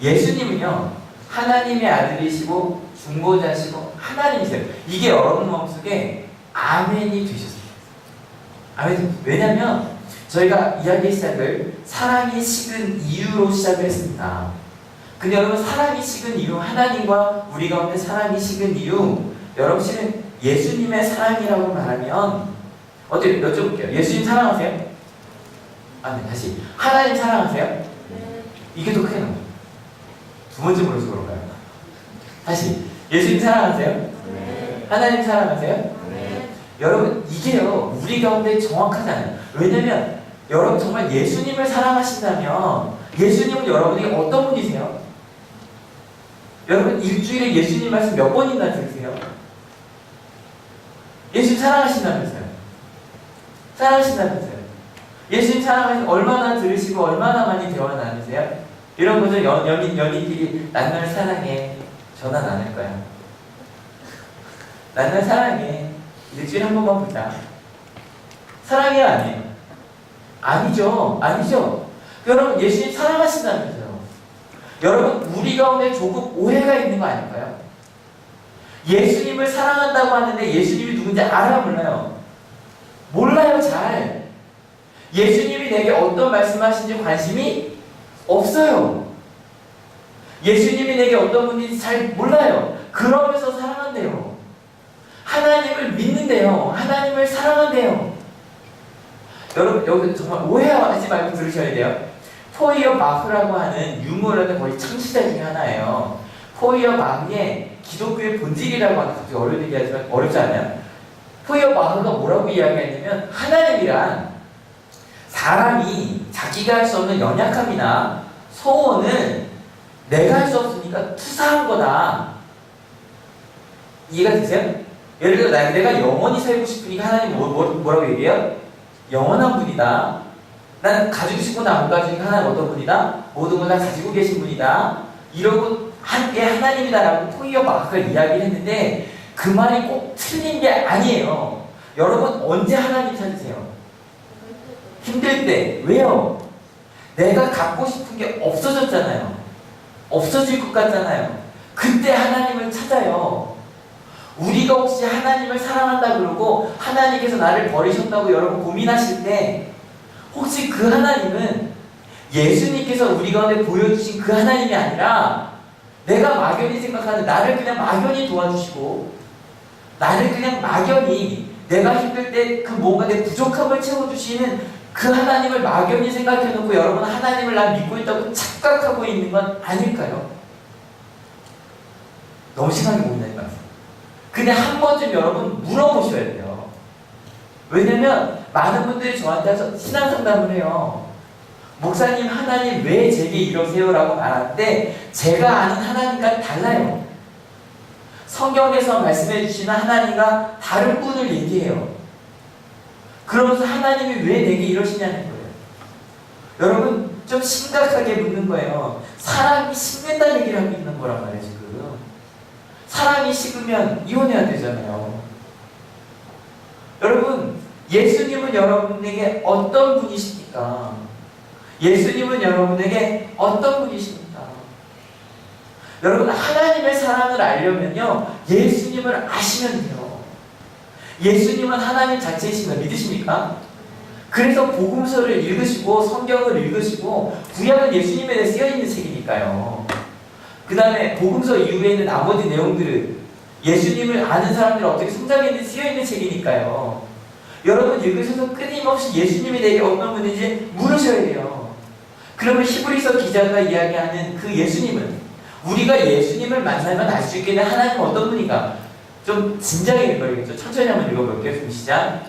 Speaker 3: 예수님은요 하나님의 아들이시고 중보자시고 하나님이세요. 이게 여러분 마음속에 아멘이 되셨습니다. 아멘. 왜냐면 저희가 이야기 시작을 사랑이 식은 이유로 시작을 했습니다. 근데 여러분 사랑이 식은 이유, 하나님과 우리 가운데 사랑이 식은 이유, 여러분 실은 예수님의 사랑이라고 말하면 어때요? 여쭤볼게요. 예수님 사랑하세요? 네, 다시. 하나님 사랑하세요?
Speaker 4: 네.
Speaker 3: 이게 더 크게 나와요. 두 번째 물어서 그런가요? 다시. 예수님 사랑하세요?
Speaker 4: 네.
Speaker 3: 하나님 사랑하세요?
Speaker 4: 네.
Speaker 3: 여러분 이게요 우리 가운데 정확하잖아요. 왜냐면 여러분 정말 예수님을 사랑하신다면 예수님은 여러분에게 어떤 분이세요? 여러분 일주일에 예수님 말씀 몇 번이나 들으세요? 예수님 사랑하신다면서요? 사랑하신다면서요? 예수님 사랑하신 얼마나 들으시고 얼마나 많이 대화 나누세요? 이런 거죠. 연인끼리 난 널 사랑해. 전화 나눌 거야. 난 널 사랑해. 일주일에 한 번만 보자. 사랑해요, 아니에요? 아니죠. 여러분, 예수님 사랑하신다면서요. 여러분, 우리 가운데 조금 오해가 있는 거 아닐까요? 예수님을 사랑한다고 하는데 예수님이 누군지 알아요, 몰라요? 몰라요, 잘. 예수님이 내게 어떤 말씀하신지 관심이 없어요. 예수님이 내게 어떤 분인지 잘 몰라요. 그러면서 사랑한대요. 하나님을 믿는데요. 하나님을 사랑한대요. 여러분 여기 정말 오해하지 말고 들으셔야 돼요. 포이어 마흐라고 하는 유머라는 거의 창시자 중에 하나예요. 포이어 마흐의 기독교의 본질이라고 하는 갑자기 어려운 얘기하지만 어렵지 않아요? 포이어 마흐가 뭐라고 이야기했냐면 하나님이란 사람이 자기가 할 수 없는 연약함이나 소원을 내가 할 수 없으니까 투사한 거다. 이해가 되세요? 예를 들어 내가 영원히 살고 싶으니까 하나님 뭐라고 얘기해요? 영원한 분이다. 난 가지고 싶고 나 못 가지니까 하나님 어떤 분이다? 모든 걸 다 가지고 계신 분이다. 이러고 한 게 하나님이다라고 포이어 마크가 이야기를 했는데 그 말이 꼭 틀린 게 아니에요. 여러분 언제 하나님 찾으세요? 힘들 때. 왜요? 내가 갖고 싶은 게 없어졌잖아요. 없어질 것 같잖아요. 그때 하나님을 찾아요. 우리가 혹시 하나님을 사랑한다 그러고 하나님께서 나를 버리셨다고 여러분 고민하실 때 혹시 그 하나님은 예수님께서 우리 가운데 보여주신 그 하나님이 아니라 내가 막연히 생각하는 나를 그냥 막연히 도와주시고 나를 그냥 막연히 내가 힘들 때 그 뭔가 내 부족함을 채워주시는 그 하나님을 막연히 생각해놓고 여러분 하나님을 난 믿고 있다고 착각하고 있는 건 아닐까요? 너무 심하게 고민하지 마세요. 그냥 한 번쯤 여러분 물어보셔야 돼요. 왜냐면 많은 분들이 저한테 와서 신앙 상담을 해요. 목사님 하나님 왜 제게 이러세요? 라고 말하는데 제가 아는 하나님과 달라요. 성경에서 말씀해 주시는 하나님과 다른 분을 얘기해요. 그러면서 하나님이 왜 내게 이러시냐는 거예요. 여러분 좀 심각하게 묻는 거예요. 사랑이 식는다는 얘기를 하고 있는 거란 말이에요 지금. 사랑이 식으면 이혼해야 되잖아요. 여러분 예수님은 여러분에게 어떤 분이십니까? 예수님은 여러분에게 어떤 분이십니까? 여러분 하나님의 사랑을 알려면요 예수님을 아시면 돼요. 예수님은 하나님 자체이신 걸 믿으십니까? 그래서 복음서를 읽으시고 성경을 읽으시고 구약은 예수님에 대해 쓰여있는 책이니까요. 그 다음에 복음서 이후에 있는 나머지 내용들은 예수님을 아는 사람들이 어떻게 성장했는지 쓰여있는 책이니까요. 여러분 읽으셔서 끊임없이 예수님에 대해 어떤 분인지 물으셔야 돼요. 그러면 히브리서 기자가 이야기하는 그 예수님은 우리가 예수님을 만나면 알 수 있게 된 하나님은 어떤 분인가? 좀 진작에 읽어야겠죠. 천천히 한번 읽어볼게요. 좀 시작.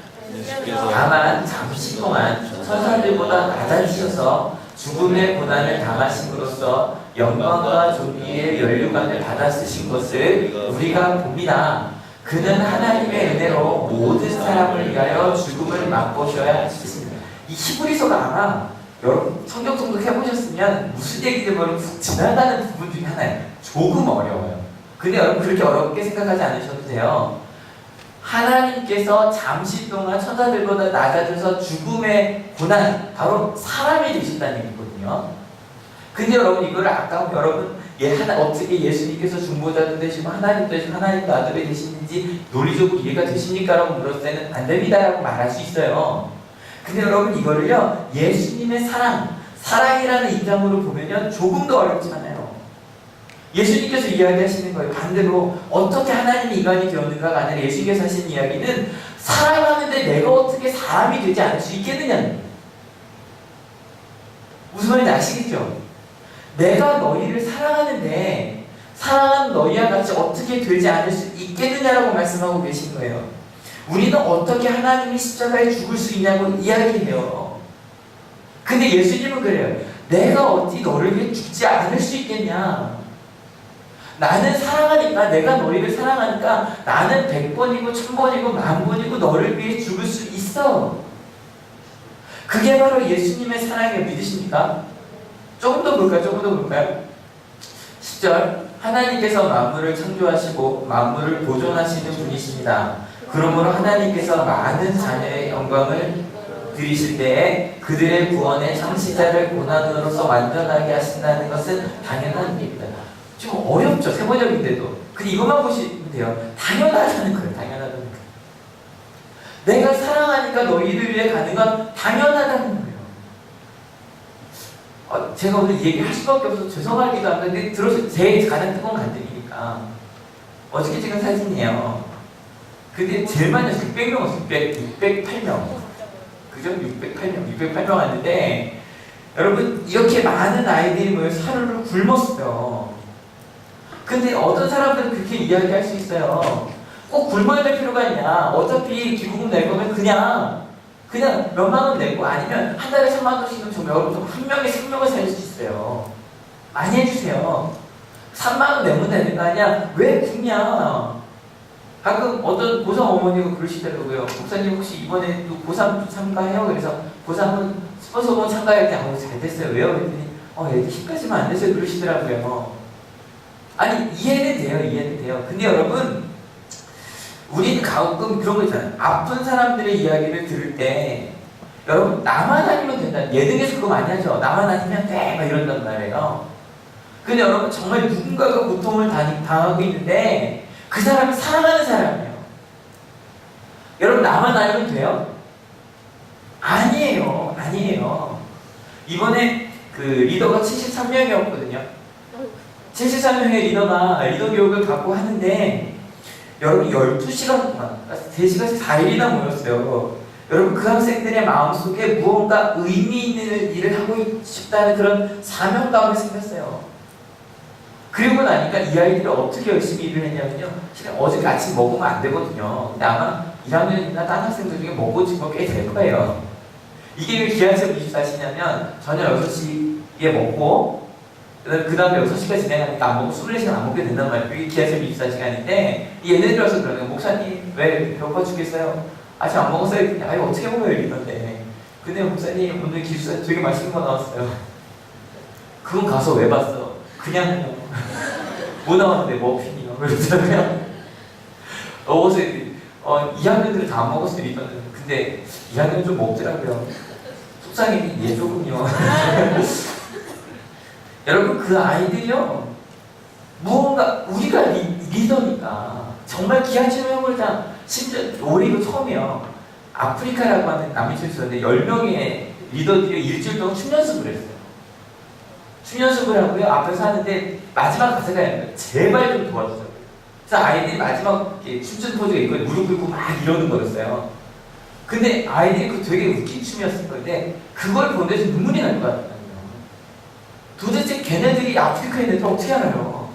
Speaker 3: 다만 잠시 동안 천사들보다 낮아지셔서 죽음의 고난을 당하심으로써 영광과 존귀의 연류관을 받아 쓰신 것을 우리가 봅니다. 그는 하나님의 은혜로 모든 사람을 위하여 죽음을 맛보셔야 하셨습니다. 이 히브리서가 아마 여러분 성경 통독 해보셨으면 무슨 얘기들 보면 훅 지나가는 부분 중에 하나예요. 조금 어려워요. 근데 여러분 그렇게 어렵게 생각하지 않으셔도 돼요. 하나님께서 잠시 동안 천사들보다 낮아져서 죽음의 고난, 바로 사람이 되셨다는 얘기거든요. 근데 여러분 이거를 아까 여러분 어떻게 예수님께서 중보자도 되시고 하나님도 되시고 하나님도 아들이 되시는지 논리적으로 이해가 되십니까? 라고 물었을 때는 안 됩니다 라고 말할 수 있어요. 근데 여러분 이거를요 예수님의 사랑이라는 입장으로 보면요 조금 더 어렵지 않아요. 예수님께서 이야기하시는 거예요. 반대로 어떻게 하나님이 인간이 되었는가가 아니라 예수님께서 하시는 이야기는 사랑하는데 내가 어떻게 사람이 되지 않을 수 있겠느냐. 무슨 말인지 아시겠죠? 내가 너희를 사랑하는데 사랑하는 너희와 같이 어떻게 되지 않을 수 있겠느냐라고 말씀하고 계신 거예요. 우리는 어떻게 하나님이 십자가에 죽을 수 있냐고 이야기해요. 근데 예수님은 그래요. 내가 어찌 너를 위해 죽지 않을 수 있겠냐. 나는 사랑하니까, 내가 너희를 사랑하니까 나는 100번이고 1000번이고 10,000번이고 너를 위해 죽을 수 있어. 그게 바로 예수님의 사랑이에요. 믿으십니까? 조금 더 볼까요? 10절 하나님께서 만물을 창조하시고 만물을 보존하시는 분이십니다. 그러므로 하나님께서 많은 자녀의 영광을 드리실 때에 그들의 구원의 창시자를 고난으로서 완전하게 하신다는 것은 당연한 일입니다. 좀 어렵죠. 세번역인데도. 근데 이것만 보시면 돼요. 당연하다는 거예요. 당연하다는 거예요. 내가 사랑하니까 너희를 위해 가는 건 당연하다는 거예요. 제가 오늘 얘기할 수밖에 없어서 죄송하기도 한데 들어서 제 가장 뜨거운 간증이니까 어저께 찍은 사진이에요. 근데 제일 많이 600명 왔어요. 608명. 그죠? 608명 왔는데 여러분 이렇게 많은 아이들이 모여서 하루를 굶었어요. 근데 어떤 사람들은 그렇게 이야기할 수 있어요. 꼭 굶어야 될 필요가 있냐. 어차피 기부금 낼 거면 그냥 몇만 원 내고 아니면 한 달에 3만 원씩은 좀 여러분 한 명에 3명을 살릴 수 있어요. 많이 해주세요. 3만 원 내면 되는 거 아니야. 왜 굶냐. 가끔 어떤 고3 어머니가 그러시더라고요. 목사님 혹시 이번에 또 고3 참가해요? 그래서 고3은 스폰서본 참가할 때 잘 됐어요. 왜요? 그랬더니 애들 힘까지만 안 돼서 그러시더라고요. 아니 이해는 돼요. 근데 여러분 우리는 가끔 그런 거 있잖아요. 아픈 사람들의 이야기를 들을 때 여러분 나만 아니면 된다. 예능에서 그거 많이 하죠. 나만 아니면 돼. 막 이런단 말이에요. 근데 여러분 정말 누군가가 고통을 당하고 있는데 그 사람이 사랑하는 사람이에요. 여러분 나만 아니면 돼요? 아니에요. 이번에 그 리더가 73명이었거든요. 73명의 리더 교육을 갖고 하는데 여러분 12시간 동안 3시간씩 4일이나 모였어요. 여러분 그 학생들의 마음속에 무언가 의미 있는 일을 하고 싶다는 그런 사명감이 생겼어요. 그리고 나니까 이 아이들이 어떻게 열심히 일을 했냐면요. 어제 아침 먹으면 안 되거든요. 근데 아마 1학년이나 다른 학생들 중에 먹고 싶은 거 꽤 될 거예요. 이게 왜 기한체험 24시냐면 저녁 6시에 먹고 그 다음에 6시까지 진행하니까 안 먹고 24시간 안 먹게 된단 말이에요. 이게 기한체험 24시간인데 얘네들이 와서 그러는 목사님 왜 배고파 죽겠어요? 아직 안 먹었어요? 아니 어떻게 먹어요? 이러는데 근데 목사님 오늘 기숙사 되게 맛있는 거 나왔어요. 그건 가서 왜 봤어? 그냥 뭐 나왔는데 머핀이요. 그러잖아요. 어서 2학년들은 다 안 먹었어요. 이거는. 근데 2학년은 좀 먹더라고요. 속상해. 얘 조금요. 여러분 그 아이들이요 무언가 우리가 리더니까 정말 기한 체험을 심지어 올해 이거 처음이에요. 아프리카라고 하는 남미촌에 있었는데 10명의 리더들이 일주일 동안 춤 연습을 했어요. 춤 연습을 하고요. 앞에서 하는데 마지막 가사가 있는 제발 좀 도와주세요. 그래서 아이들이 마지막 춤추는 포즈가 있고 무릎 꿇고 막 이러는 거였어요. 근데 아이들이 그 되게 웃긴 춤이었을 건데 그걸 보는데 좀 눈물이 날 것 같아요. 도대체 걔네들이 아프리카에 있는 애들 어떻게 알아요?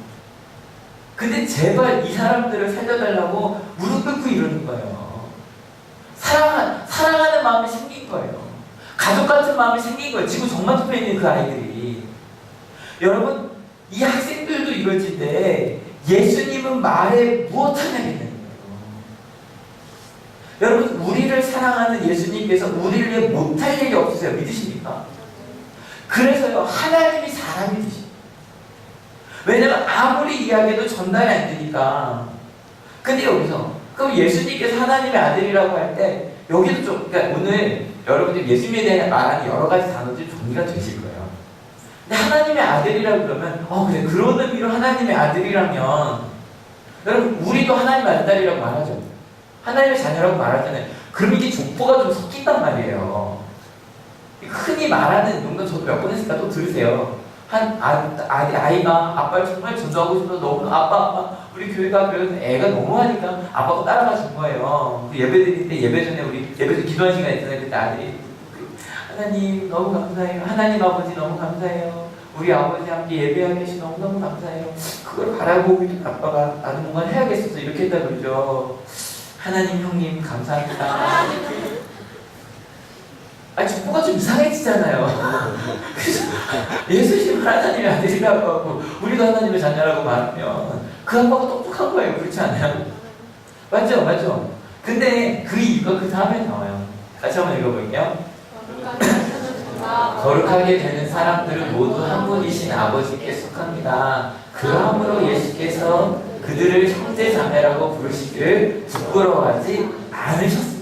Speaker 3: 근데 제발 이 사람들을 살려달라고 무릎 꿇고 이러는 거예요. 사랑하는 마음이 생긴 거예요. 가족 같은 마음이 생긴 거예요. 지구 정만투표에 있는 그 아이들이. 여러분, 이 학생들도 이럴 텐데 예수님은 말에 무엇하냐겠는 거예요. 여러분, 우리를 사랑하는 예수님께서 우리를 위해 못할 일이 없으세요. 믿으십니까? 그래서요, 하나님이 사람이 되십니다. 왜냐면 아무리 이야기해도 전달이 안 되니까. 근데 여기서 그럼 예수님께서 하나님의 아들이라고 할 때 여기도 좀, 그러니까 오늘 여러분들 예수님에 대해 말하는 여러 가지 단어들이 정리가 되실 거예요. 근데 하나님의 아들이라고 그러면 그래, 그런 의미로 하나님의 아들이라면 여러분 우리도 하나님의 아들이라고 말하죠. 하나님의 자녀라고 말하잖아요. 그럼 이게 족보가 좀 섞인단 말이에요. 흔히 말하는 농담 저도 몇 번 했으니까 또 들으세요. 아이가 아빠를 정말 존중하고 싶어서 너무 아빠 우리 교회가 그래서 애가 너무 하니까 아빠가 따라가 준 거예요. 예배 드릴 때 예배 전에 우리 예배 전 기도하는 시간 있잖아요. 그때 아들이 하나님 너무 감사해요. 하나님 아버지 너무 감사해요. 우리 아버지 함께 예배하게 해주셔서 너무너무 감사해요. 그걸 바라보고 있는 아빠가 나도 뭔가 해야겠어서 이렇게 했다 그러죠. 하나님 형님 감사합니다. 족보가 좀 이상해지잖아요. 그래서 예수님 하나님의 아들이라고 하고 우리도 하나님의 자녀라고 말하면 그 아빠가 똑똑한 거예요. 그렇지 않아요? 맞죠? 근데 그 이유가 그 다음에 나와요. 같이 한번 읽어볼게요. 거룩하게 되는 사람들은 모두 한 분이신 아버지께 속합니다. 그러므로 예수께서 그들을 형제 자매라고 부르시기를 부끄러워하지 않으셨습니다.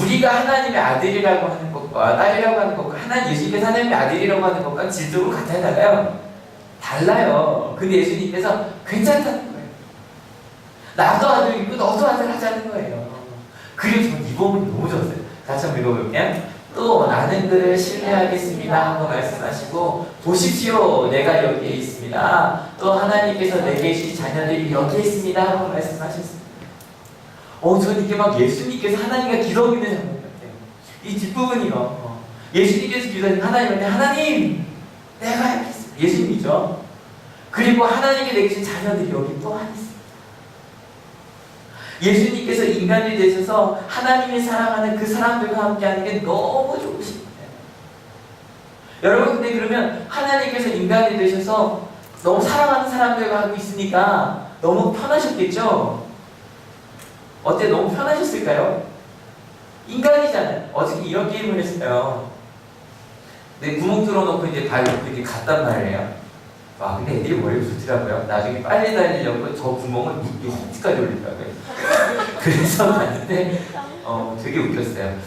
Speaker 3: 우리가 하나님의 아들이라고 하는 것과 딸이라고 하는 것과 예수님께서 하나님의 아들이라고 하는 것과 질적으로 같아요? 달라요. 근데 예수님께서 괜찮다는 거예요. 나도 아들이고 너도 아들 하자는 거예요. 그리고 저는 이 부분이 너무 좋았어요. 다시 한번 읽어볼게요. 또 나는 그를 신뢰하겠습니다 하고 말씀하시고 보십시오 내가 여기에 있습니다. 또 하나님께서 내게 주신 자녀들이 여기에 있습니다 하고 말씀하셨습니다. 저는 이게 막 예수님께서 하나님과 기도하고 있는 장면 같아요. 이 뒷부분이요. 예수님께서 기도하신 하나님한테 하나님 내가 여기 있습니다. 예수님이죠. 그리고 하나님께 내게 주신 자녀들이 여기 또한 있습니다. 예수님께서 인간이 되셔서 하나님이 사랑하는 그 사람들과 함께하는 게 너무 좋으신 거예요. 여러분 근데 그러면 하나님께서 인간이 되셔서 너무 사랑하는 사람들과 하고 있으니까 너무 편하셨겠죠? 어때? 너무 편하셨을까요? 인간이잖아요. 어저께 이런 게임을 했어요. 내 구멍 뚫어놓고 이제 발 놓고 이렇게 갔단 말이에요. 와, 근데 애들이 머리가 좋더라고요. 나중에 빨리 달리려고 저 구멍을 이 허벅지까지 올리더라고요. 그래서 갔는데, 되게 웃겼어요.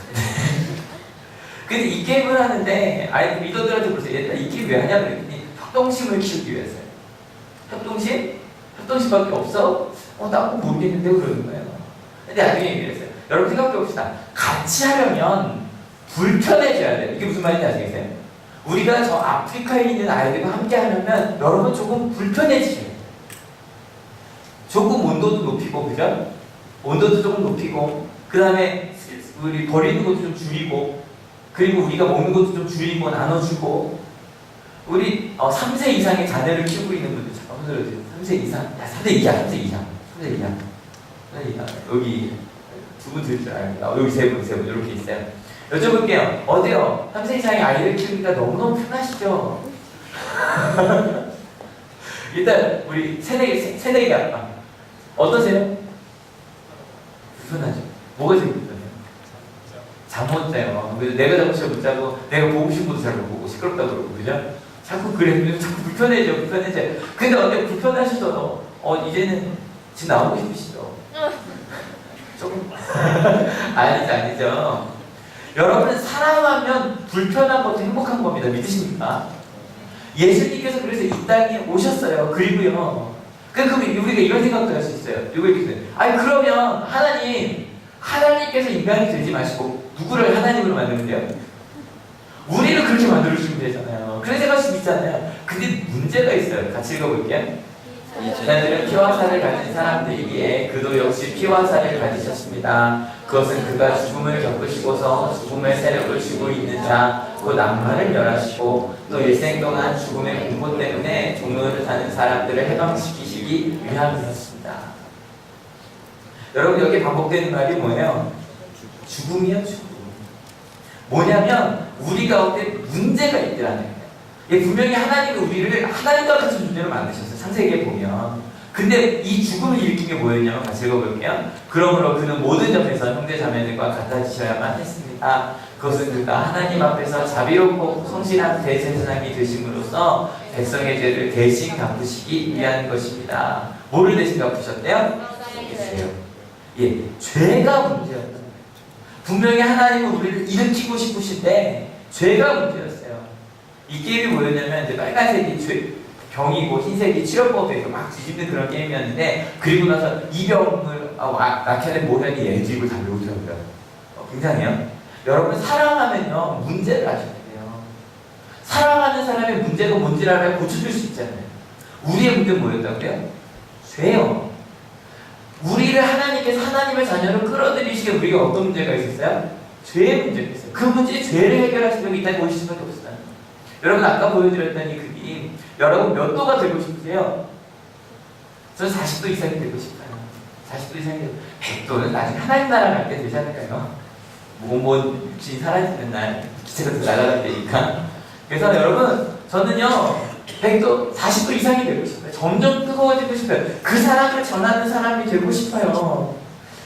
Speaker 3: 근데 이 게임을 하는데, 아이들 리더들한테 물었어요. 얘들아, 이 게임 왜 하냐? 그랬더니, 협동심을 키우기 위해서요. 협동심? 협동심밖에 없어? 나도 모르겠는데, 그러는 거예요. 근데 나중에 얘기를 했어요. 여러분 생각해 봅시다. 같이 하려면 불편해져야 돼요. 이게 무슨 말인지 아시겠어요? 우리가 저 아프리카에 있는 아이들과 함께 하려면 여러분 조금 불편해지셔야 돼요. 조금 온도도 높이고, 그죠? 온도도 조금 높이고, 그 다음에 우리 버리는 것도 좀 줄이고, 그리고 우리가 먹는 것도 좀 줄이고 나눠주고, 우리 3세 이상의 자녀를 키우고 있는 분들 잠깐 들어주세요. 3세 이상? 야, 3세 이상, 3세 이상. 3세 이상. 여기 두 분 들 줄 압니다. 여기 세 분 이렇게 있어요. 여쭤볼게요. 어때요? 3세 이상의 아이를 키우기가 너무너무 편하시죠? 일단 우리 새내기 아빠 어떠세요? 불편하죠? 뭐가 제일 불편해요? 잠 못 자요. 내가 자꾸 잘 못 자고 내가 보고 싶은 것도 잘 못 보고 시끄럽다고 그러고 그죠? 자꾸 그래. 자꾸 불편해져. 근데 어때? 불편하셔서 이제는 지금 나오고 싶으시죠? 조금 아니죠. 여러분은 사랑하면 불편한 것도 행복한 겁니다. 믿으십니까? 예수님께서 그래서 이 땅에 오셨어요. 그리고요. 그럼 우리가 이런 생각도 할 수 있어요. 이거 이렇게 돼요. 아니 그러면 하나님께서 인간이 되지 마시고 누구를 하나님으로 만드는데요? 우리를 그렇게 만들어주시면 되잖아요. 그런 생각할 수 있잖아요. 근데 문제가 있어요. 같이 읽어볼게요. 이들은 피와 살을 가진 사람들이기에 그도 역시 피와 살을 가지셨습니다. 그것은 그가 죽음을 겪으시고서 죽음의 세력을 쥐고 있는 자, 곧 낭만을 멸하시고 또 일생 동안 죽음의 공포 때문에 종로를 사는 사람들을 해방시키시기 위함이었습니다. 여러분 여기 반복되는 말이 뭐예요? 죽음이요, 죽음. 뭐냐면 우리 가운데 문제가 있더라는 거예요. 분명히 하나님이 우리를 하나님과 같은 존재로 만드셨어요. 창세기에 보면. 근데 이 죽음을 일으킨 게 뭐였냐면 같이 읽어볼게요. 그러므로 그는 모든 점에서 형제 자매들과 같아지셔야만 했습니다. 그것은 그가 하나님 앞에서 자비롭고 성실한 대제사장이 되심으로써 백성의 죄를 대신 갚으시기 위한 것입니다. 뭐를 대신 갚으셨대요? 예, 죄가 문제였던 거예요. 분명히 하나님은 우리를 일으키고 싶으신데 죄가 문제였어요. 이 게임이 뭐였냐면 이제 빨간색이 병이고 흰색이 치료법에 막 뒤집는 그런 게임이었는데 그리고 나서 이 병을 낳게 된 모양이 얘 집을 다 외우더라고요. 굉장해요. 여러분 사랑하면요 문제를 아셔야 돼요. 사랑하는 사람의 문제가 뭔지를 알아야 고쳐줄 수 있잖아요. 우리의 문제는 뭐였다고요? 죄요. 우리를 하나님께서 하나님의 자녀로 끌어들이시게 우리가 어떤 문제가 있었어요? 죄의 문제가 있어요. 그 문제의 죄를 해결하시려고 이 땅에 오실 수밖에 없어요. 여러분 아까 보여드렸던 이 그림 여러분 몇 도가 되고 싶으세요? 저는 40도 이상이 되고 싶어요. 40도 이상이 되고 100도는 나중에 하나님 나라 갈 때 되지 않을까요? 몸이 사라지는 날 기체가 날아갈 때니까. 그래서 여러분 저는요 100도, 40도 이상이 되고 싶어요. 점점 뜨거워지고 싶어요. 그 사랑을 전하는 사람이 되고 싶어요.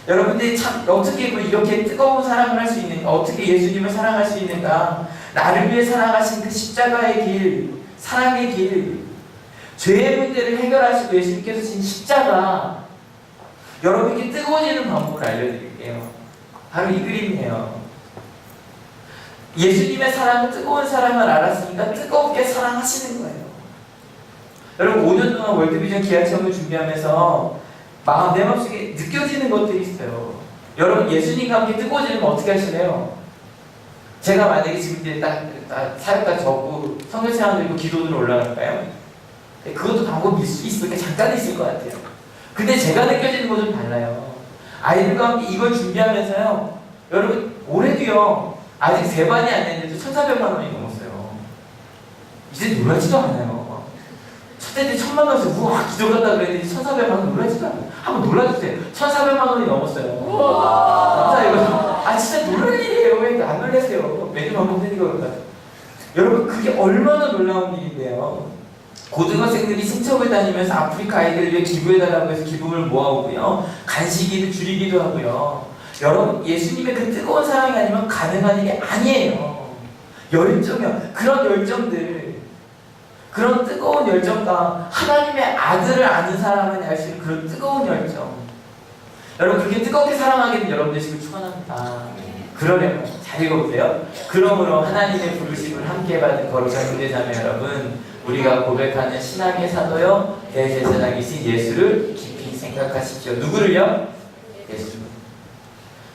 Speaker 3: 여러분들이 참 어떻게 이렇게 뜨거운 사랑을 할 수 있는가? 어떻게 예수님을 사랑할 수 있는가? 나를 위해 사랑하신 그 십자가의 길, 사랑의 길, 죄의 문제를 해결하시고 예수님께서 진 십자가, 여러분에게 뜨거워지는 방법을 알려드릴게요. 바로 이 그림이에요. 예수님의 사랑은 뜨거운 사랑을 알았으니까 뜨겁게 사랑하시는 거예요. 여러분 5년 동안 월드비전 기아체험을 준비하면서 내 마음속에 느껴지는 것들이 있어요. 여러분 예수님과 함께 뜨거워지면 어떻게 하시래요? 제가 만약에 지금 이제 딱 사역까지 적고 성경 체험 드리고 기도로 올라갈까요? 그것도 방법이 있을 때 잠깐 있을 것 같아요. 근데 제가 느껴지는 거 좀 달라요. 아이들과 함께 이걸 준비하면서요. 여러분 올해도요. 아직 세반이 안 됐는데 1,400만 원이 넘었어요. 이제 놀라지도 않아요. 첫째 때 1,000만 원에서 우와 기도 간다 그랬더니 1,400만 원 놀라지도 않아요. 한번 놀라주세요. 1,400만 원이 넘었어요. 감사해요. 진짜 놀랄 일이에요. 왜 안 놀라세요? 매주 반복되는 거니까. 여러분 그게 얼마나 놀라운 일인데요. 고등학생들이 친척을 다니면서 아프리카 아이들을 위해 기부해달라고 해서 기부를 모아오고요. 간식을 줄이기도 하고요. 여러분 예수님의 그 뜨거운 사랑이 아니면 가능한 일이 아니에요. 열정이요. 그런 열정들, 그런 뜨거운 열정과 하나님의 아들을 아는 사람만이 알 수 있는 그런 뜨거운 열정. 여러분 그렇게 뜨겁게 사랑하게 된 여러분 되시길 축원합니다. 그러려면 잘 읽어보세요. 그러므로 하나님의 부르심을 함께 받은 거룩한 형제자매 여러분, 우리가 고백하는 신앙의 사도요 대제사장이신 예수를 깊이 생각하십시오. 누구를요? 예수.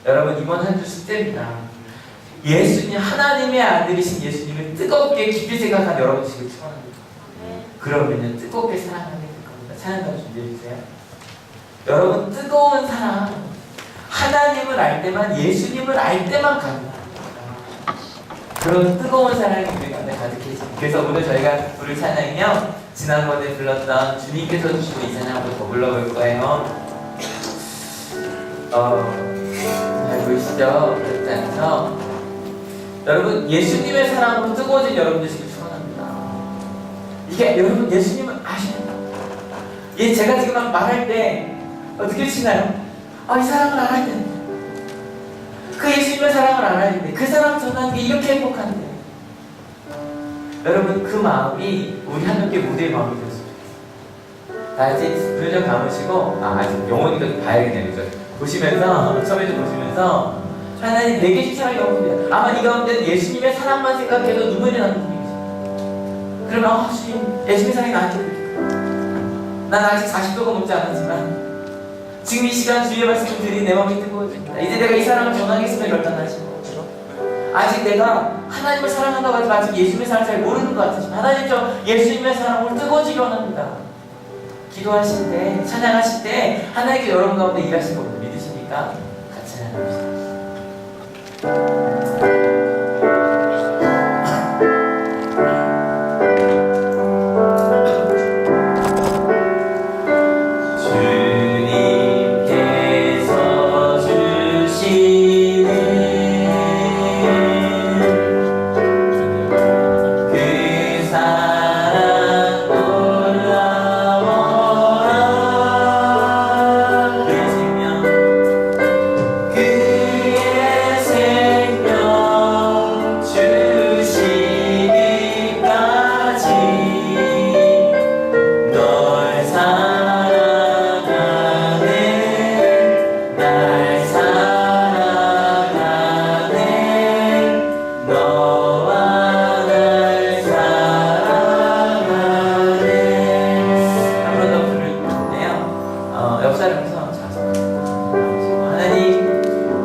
Speaker 3: 여러분 이번 한 주 숙제입니다. 예수님, 하나님의 아들이신 예수님을 뜨겁게 깊이 생각한 여러분 되시길 축원합니다. 그러면 뜨겁게 사랑하게 될 겁니다. 찬양단 준비해주세요. 여러분 뜨거운 사랑, 하나님을 알 때만, 예수님을 알 때만 가능합니다. 그런 뜨거운 사랑이 우리 가운데 가득해집니다. 그래서 오늘 저희가 부를 찬양이요, 지난번에 불렀던 주님께서 주시는 이 찬양 한번 더 불러볼 거예요. 잘 보이시죠? 그렇다면서 여러분 예수님의 사랑으로 뜨거워진 여러분 되시길 축원합니다. 이게 여러분 예수님을 아셔야 돼요. 제가 지금 막 말할 때 어떻게 치나요? 이 사랑을 알아야 되는데, 그 예수님의 사랑을 알아야 되는데, 그 사랑 전하는 게 이렇게 행복한데, 여러분 그 마음이 우리 하나님께 무대의 마음이 되었습니다. 다 같이 눈을 좀 감으시고 아직 영혼이가 좀 봐야겠네요. 그죠? 보시면서 처음에 좀 보시면서 하나님 내게 주신 사랑이 없습니다. 아마 이 가운데 예수님의 사랑만 생각해도 눈물이 나는 분이십니다. 그러면 주님, 예수님의 사랑이 나한테 드릴까요? 난 아직 40도가 넘지 않았지만 지금 이 시간 주의 말씀을 드린 내 마음이 뜨거워집니다. 이제 내가 이 사랑을 전하겠으면 결단하시고, 아직 내가 하나님을 사랑한다고 하지만 아직 예수님의 사랑을 잘 모르는 것 같으시면 하나님 저 예수님의 사랑을 뜨거워지게 원합니다. 기도하실 때, 찬양하실 때 하나님께 여러분 가운데 일하실 거 믿으십니까? 같이 찬양합시다.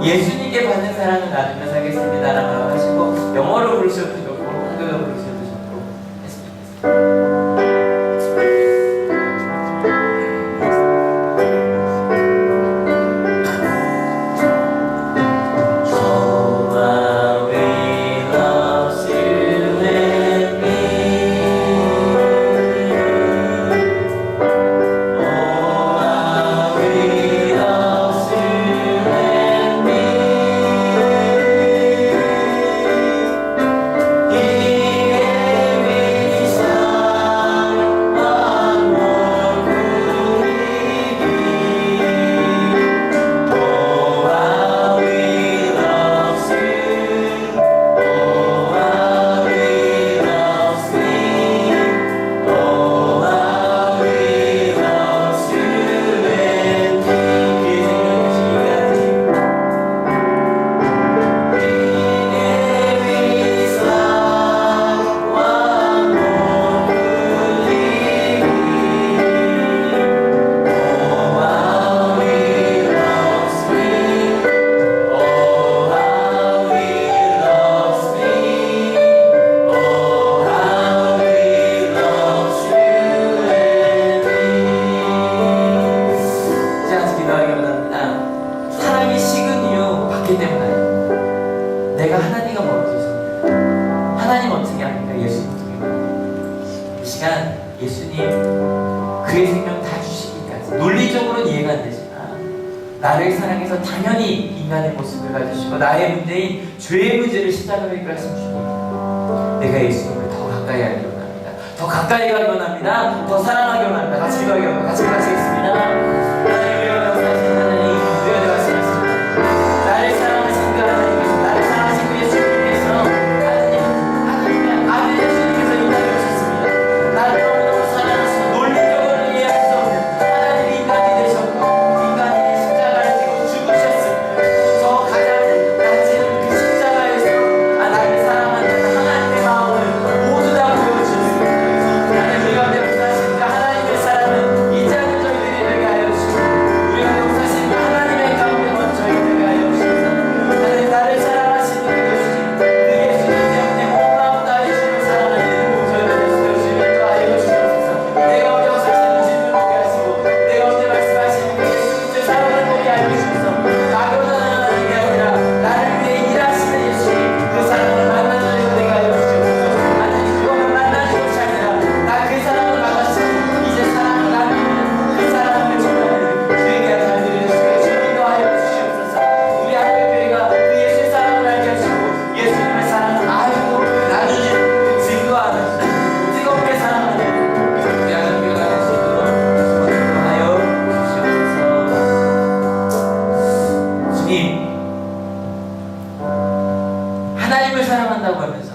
Speaker 3: 예수님께 받는 사랑을 나누면서 하겠습니다라고 하시고 영어로 부르셔도 좋고 한국어로 부르셔도 좋고 했으면 좋겠습니다. 내가 하나님과 멀어져서 하나님 어떻게 합니까? 예수님 어떻게 합니까? 이 시간 예수님 그의 생명 다 주시기까지 논리적으로는 이해가 안 되지만 나를 사랑해서 당연히 인간의 모습을 가지시고 나의 문제인 죄의 문제를 십자가에 해결하신 주님, 내가 예수님을 더 가까이 하기 원합니다. 더 가까이 가기 원합니다. 더 사랑하기 원합니다. 같이 기도하기 원합니다. 같이 기도하시겠습니다. 하나님 우리가 역사하신 하나님 우리가 말씀하십니다. 나를 사랑하신 그 하나님께서 나를 사랑하신 그 예수님께서 하나님의 아들 예수님께서 이 땅에 오셨습니다. 나를 너무너무 사랑하시고 논리적으로 이해할 수 없는 하나님이 인간이 되셨고 인간이 십자가를 지고 죽으셨습니다. 저 가장 낮은 그 십자가에서 나를 사랑한다는 하나님의 마음을 모두 다 보여주셨습니다. 하나님 우리가 역사하신 그 하나님의 사랑은 이 작은 저희들이 되게 하여 주시고 우리가 역사하신 그 하나님의 가운데 먼저 되게 하여 주시옵소서. 하나님 나를 사랑하시는 그 예수님, 그 예수님 때문에 온 마음 다해 주시고 사랑하는 저희들 예수님 또 하여 주시옵소서. 내가 어디 역사하시는 주님을 보게 하시고 내가 어디 말씀하시는 그 예수님의 사랑을 보게 하여 주셔서 나로는 하나님이 아니라 나를 위해 일하시는 예수님 그 사랑을 만나주는 되게 하여 주시옵소서. 하나님 그것만 만나주는 것이 아니라 나 그 사랑을 받았으니 이제 사랑을 나누는 그 사랑을 전하는 그에게 잘 드려주시고 주님도 하여 주시옵소서. 우리 한국교회가 그 예수의 사랑을 알게 하시고 예수님의 사랑을 알고 나누는 그 증거하는 뜨겁게 사랑하는 우리 한국교회가 될 수 있도록 하여 주시옵소서. 주님, 하나님을 사랑한다고 하면서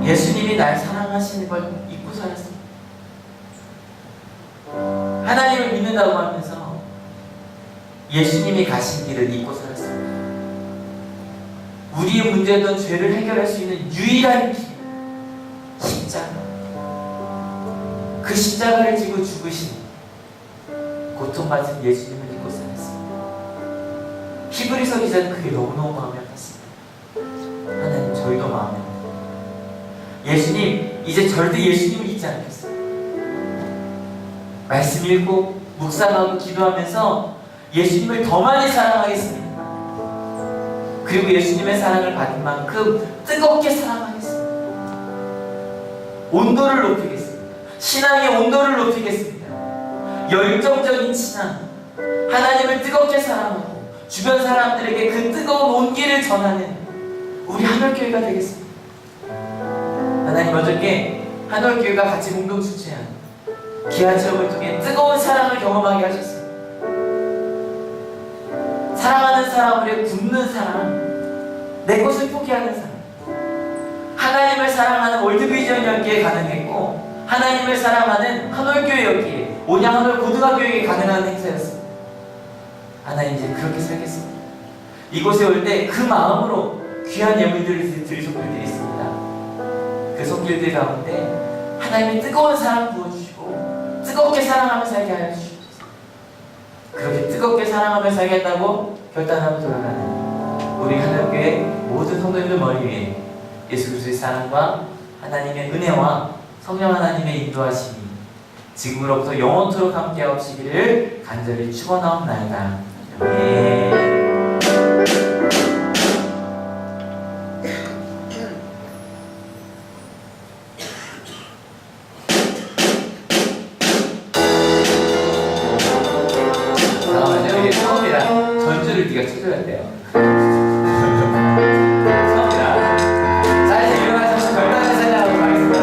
Speaker 3: 예수님이 날 사랑하시는 걸 잊고 살았습니다. 하나님을 믿는다고 하면서 예수님이 가신 길을 잊고 살았습니다. 우리의 문제였던 죄를 해결할 수 있는 유일한 길, 그 십자가를 지고 죽으신 고통받은 예수님을 믿고 살았습니다. 히브리서 기자는 그게 너무너무 마음에 아팠습니다. 하나님, 저희도 마음에 아파요. 예수님, 이제 절대 예수님을 잊지 않겠어요. 말씀 읽고 묵상하고 기도하면서 예수님을 더 많이 사랑하겠습니다. 그리고 예수님의 사랑을 받은 만큼 뜨겁게 사랑하겠습니다. 온도를 높이겠습니다. 신앙의 온도를 높이겠습니다. 열정적인 신앙, 하나님을 뜨겁게 사랑하고 주변 사람들에게 그 뜨거운 온기를 전하는 우리 한올교회가 되겠습니다. 하나님, 어저께 한올교회가 같이 공동 주최한 귀한 체험을 통해 뜨거운 사랑을 경험하게 하셨습니다. 사랑하는 사람을 위해 굳는 사랑, 내 것을 포기하는 사랑. 하나님을 사랑하는 월드비전이었기에 가능했고, 하나님을 사랑하는 한올교회였기에, 온양 한올 고등학교에 가능한 행사였습니다. 하나님, 이제 그렇게 살겠습니다. 이곳에 올 때 그 마음으로 귀한 예물들을 드릴 손길들이 있습니다. 그 손길들 가운데 하나님의 뜨거운 사랑 부어주시고 뜨겁게 사랑하며 살게 하여 주시옵소서. 그렇게 뜨겁게 하며 살겠다고 결단하고 돌아가는 우리 하늘교회 모든 성도님들 머리 위에 예수 그리스도의 사랑과 하나님의 은혜와 성령 하나님의 인도하심이 지금으로부터 영원토록 함께하시기를 간절히 축원하옵나이다. 아멘. 잠깐만요. 이게 처음이라 전주를 네가 쳐줘야 돼요. 처음이라. 자, 이제 일어나서 결단을 살려고 가겠습니다.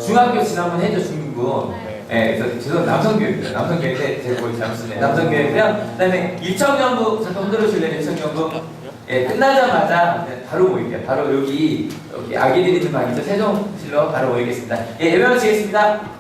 Speaker 3: 중학교 지난번 해줘 중부. 예, 그래서 죄송 남성교육입니다. 남성교육인데 제가 뭘 잘못 쓰네. 남성교육이고요. 그다음에 일청년부 잠깐 흔들어줄래요? 일청년부. 예, 끝나자마자 바로 모일게요. 바로 여기 아기들 있는 방이죠. 세종실로 바로 모이겠습니다. 예, 예배 마치겠습니다.